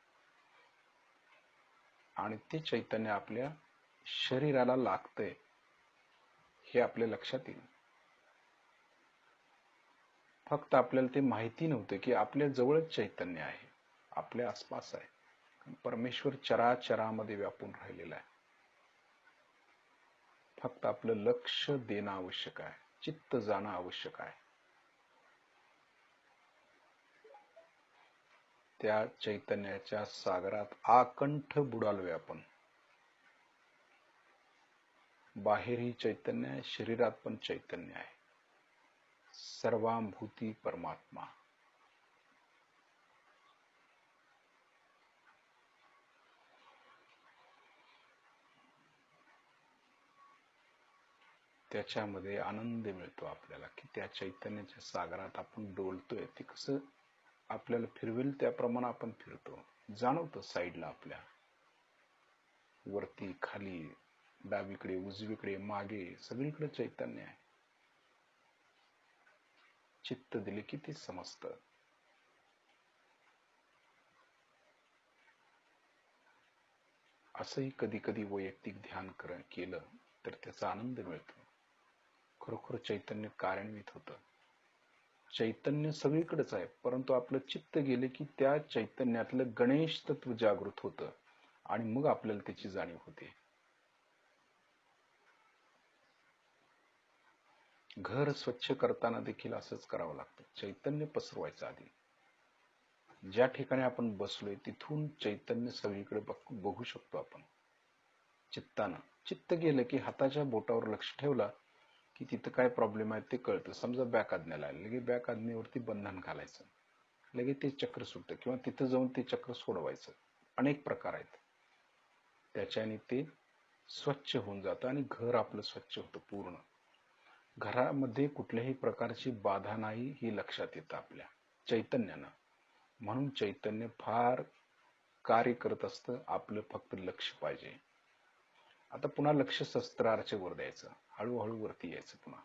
आणि ते चैतन्य आपल्या शरीराला लागतंय हे आपल्या लक्षात येईल. फक्त आपल्याला ते माहिती नव्हतं की आपल्या जवळच चैतन्य आहे, आपल्या आसपास आहे. परमेश्वर चराचरामध्ये व्यापून राहिलेला आहे. फक्त आपलं लक्ष देणं आवश्यक आहे, चित्त जाणं आवश्यक आहे. त्या चैतन्याच्या सागरात आकंठ बुडालोय आपण. बाहेरही चैतन्य आहे, शरीरात पण चैतन्य आहे. सर्वांभूती परमात्मा. त्याच्यामध्ये आनंद मिळतो आपल्याला की त्या चैतन्याच्या सागरात आपण डोलतोय. ते कसं आपल्याला फिरवेल त्याप्रमाणे आपण फिरतो, जाणवतं साईडला आपल्या, वरती, खाली, डावीकडे, उजवीकडे, मागे, सगळीकडे चैतन्य आहे. चित्त दिले की ते समजतं. असंही कधी कधी वैयक्तिक ध्यान केलं तर त्याचा आनंद मिळतो. खरोखर चैतन्य कार्यान्वित होतं. चैतन्य सगळीकडेच आहे, परंतु आपलं चित्त गेले की त्या चैतन्यातलं गणेश तत्व जागृत होतं आणि मग आपल्याला त्याची जाणीव होते. घर स्वच्छ करताना देखील असंच करावं लागतं. चैतन्य पसरवायचं आधी. ज्या ठिकाणी आपण बसलोय तिथून चैतन्य सगळीकडे बघू शकतो आपण चित्तानं. चित्त गेलं की हाताच्या बोटावर लक्ष ठेवला की तिथं काय प्रॉब्लेम आहे ते कळतं. समजा बॅक आज्ञाला आले की बॅक आज्ञेवरती बंधन घालायचं, लगेच ते चक्र सुटतं किंवा तिथं जाऊन ते चक्र सोडवायचं. अनेक प्रकार आहेत. त्याच्याने ते स्वच्छ होऊन जातं आणि घर आपलं स्वच्छ होतं पूर्ण. घरामध्ये कुठल्याही प्रकारची बाधा नाही ही लक्षात येतं आपल्या चैतन्यानं. म्हणून चैतन्य फार कार्य करत असतं. आपलं फक्त लक्ष पाहिजे. आता पुन्हा लक्ष सहस्त्रारच्या वर द्यायचं, हळूहळू वरती यायचं पुन्हा.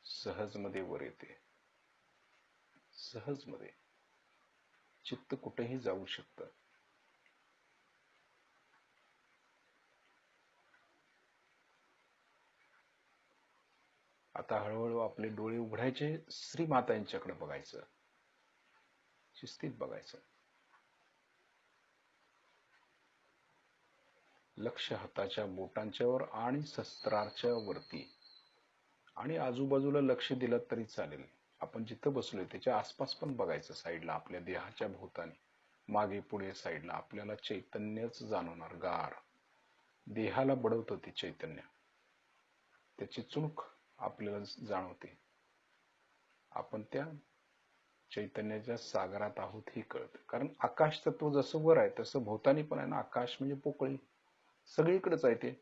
सहज मध्ये वर येते. सहज मध्ये चित्त कुठेही जाऊ शकतं. आता हळूहळू आपले डोळे उघडायचे, श्रीमाता यांच्याकडे बघायचं, शिस्तीत बघायचं. लक्ष हाताच्या बोटांच्यावर आणि सहस्त्रारच्या वरती आणि आजूबाजूला लक्ष दिलं तरी चालेल. आपण जिथं बसलोय त्याच्या आसपास पण बघायचं, साईडला आपल्या देहाच्या भोवतानी मागे पुढे साईडला आपल्याला चैतन्यच जाणवणार. गार देहाला बडवतं ते चैतन्य, त्याची चुणूक आपल्याला जाणवते. आपण त्या चैतन्याच्या सागरात आहोत हे कळतं. कारण आकाश तत्व जसं वर आहे तसं भोवतानी पण आहे ना. आकाश म्हणजे पोकळी, सगळीकडेच आहे ते.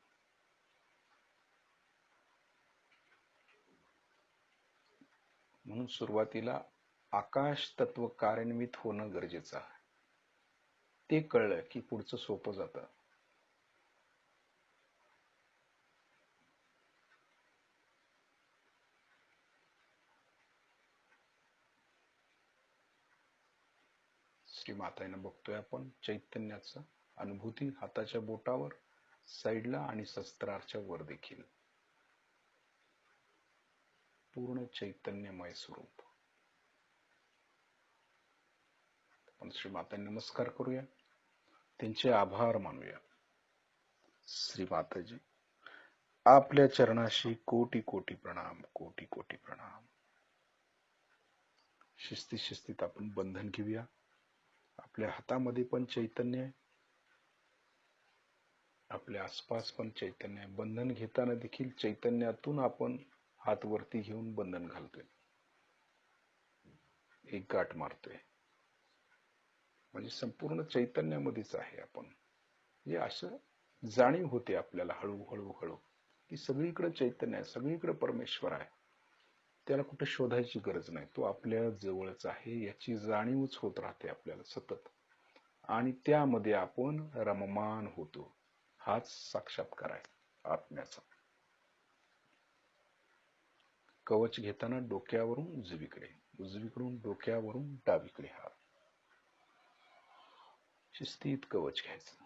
म्हणून सुरुवातीला आकाश तत्व कार्यान्वित होणं गरजेचं आहे. ते कळलं की पुढचं सोपं जातं. श्रीमातांना बघतोय आपण चैतन्याचं अनुभूती हाताच्या बोटावर, साईडला आणि सहस्त्रारच्या वर देखील. पूर्ण चैतन्यमय स्वरूप. आपण श्रीमातांना नमस्कार करूया, त्यांचे आभार मानूया. श्रीमाताजी, आपल्या चरणाशी कोटी कोटी प्रणाम, कोटी कोटी प्रणाम. शिस्तीत शिस्तीत आपण बंधन घेऊया. आपल्या हातामध्ये पण चैतन्य आहे, आपल्या आसपास पण चैतन्य आहे. बंधन घेताना देखील चैतन्यातून आपण हात वरती घेऊन बंधन घालतोय, एक गाठ मारतोय. म्हणजे संपूर्ण चैतन्यामध्येच आहे आपण. म्हणजे असं जाणीव होते आपल्याला हळूहळू हळू की सगळीकडे चैतन्य आहे, सगळीकडे परमेश्वर आहे. त्याला कुठे शोधायची गरज नाही, तो आपल्या जवळच आहे याची जाणीवच होत राहते आपल्याला सतत. आणि त्यामध्ये आपण रममान होतो. हाच साक्षात्कार आहे आत्म्याचा. कवच घेताना डोक्यावरून उजवीकडे, उजवीकडून डोक्यावरून डावीकडे हात. शिस्तीत कवच घ्यायचं,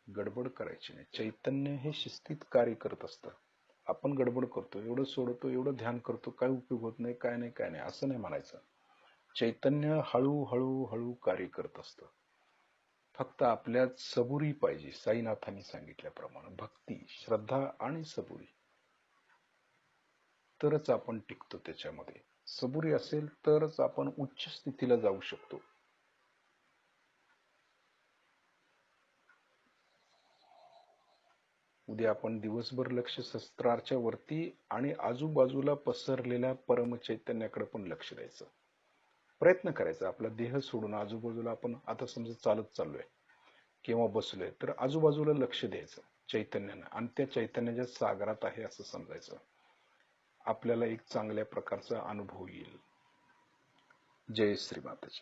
गडबड करायची नाही. चैतन्य हे शिस्तीत कार्य करत असतं. आपण गडबड करतो, एवढं सोडतो, एवढं ध्यान करतो, काय उपयोग होत नाही, काय नाही, काय नाही असं नाही म्हणायचं. चैतन्य हळूहळू हळू कार्य करत असतं. फक्त आपल्यात सबुरी पाहिजे. साईनाथांनी सांगितल्याप्रमाणे भक्ती, श्रद्धा आणि सबुरी, तरच आपण टिकतो त्याच्यामध्ये. सबुरी असेल तरच आपण उच्च स्थितीला जाऊ शकतो. उद्या आपण दिवसभर लक्ष सहस्त्रारच्या वरती आणि आजूबाजूला पसरलेल्या परमचैतन्याकडे पण लक्ष द्यायचं. प्रयत्न करायचा. आपला देह सोडून आजूबाजूला आपण आता समजा चालत चाललोय किंवा बसलोय तर आजूबाजूला लक्ष द्यायचं चैतन्यानं आणि त्या चैतन्याच्या सागरात आहे असं समजायचं. आपल्याला एक चांगल्या प्रकारचा अनुभव येईल. जय श्री माताजी.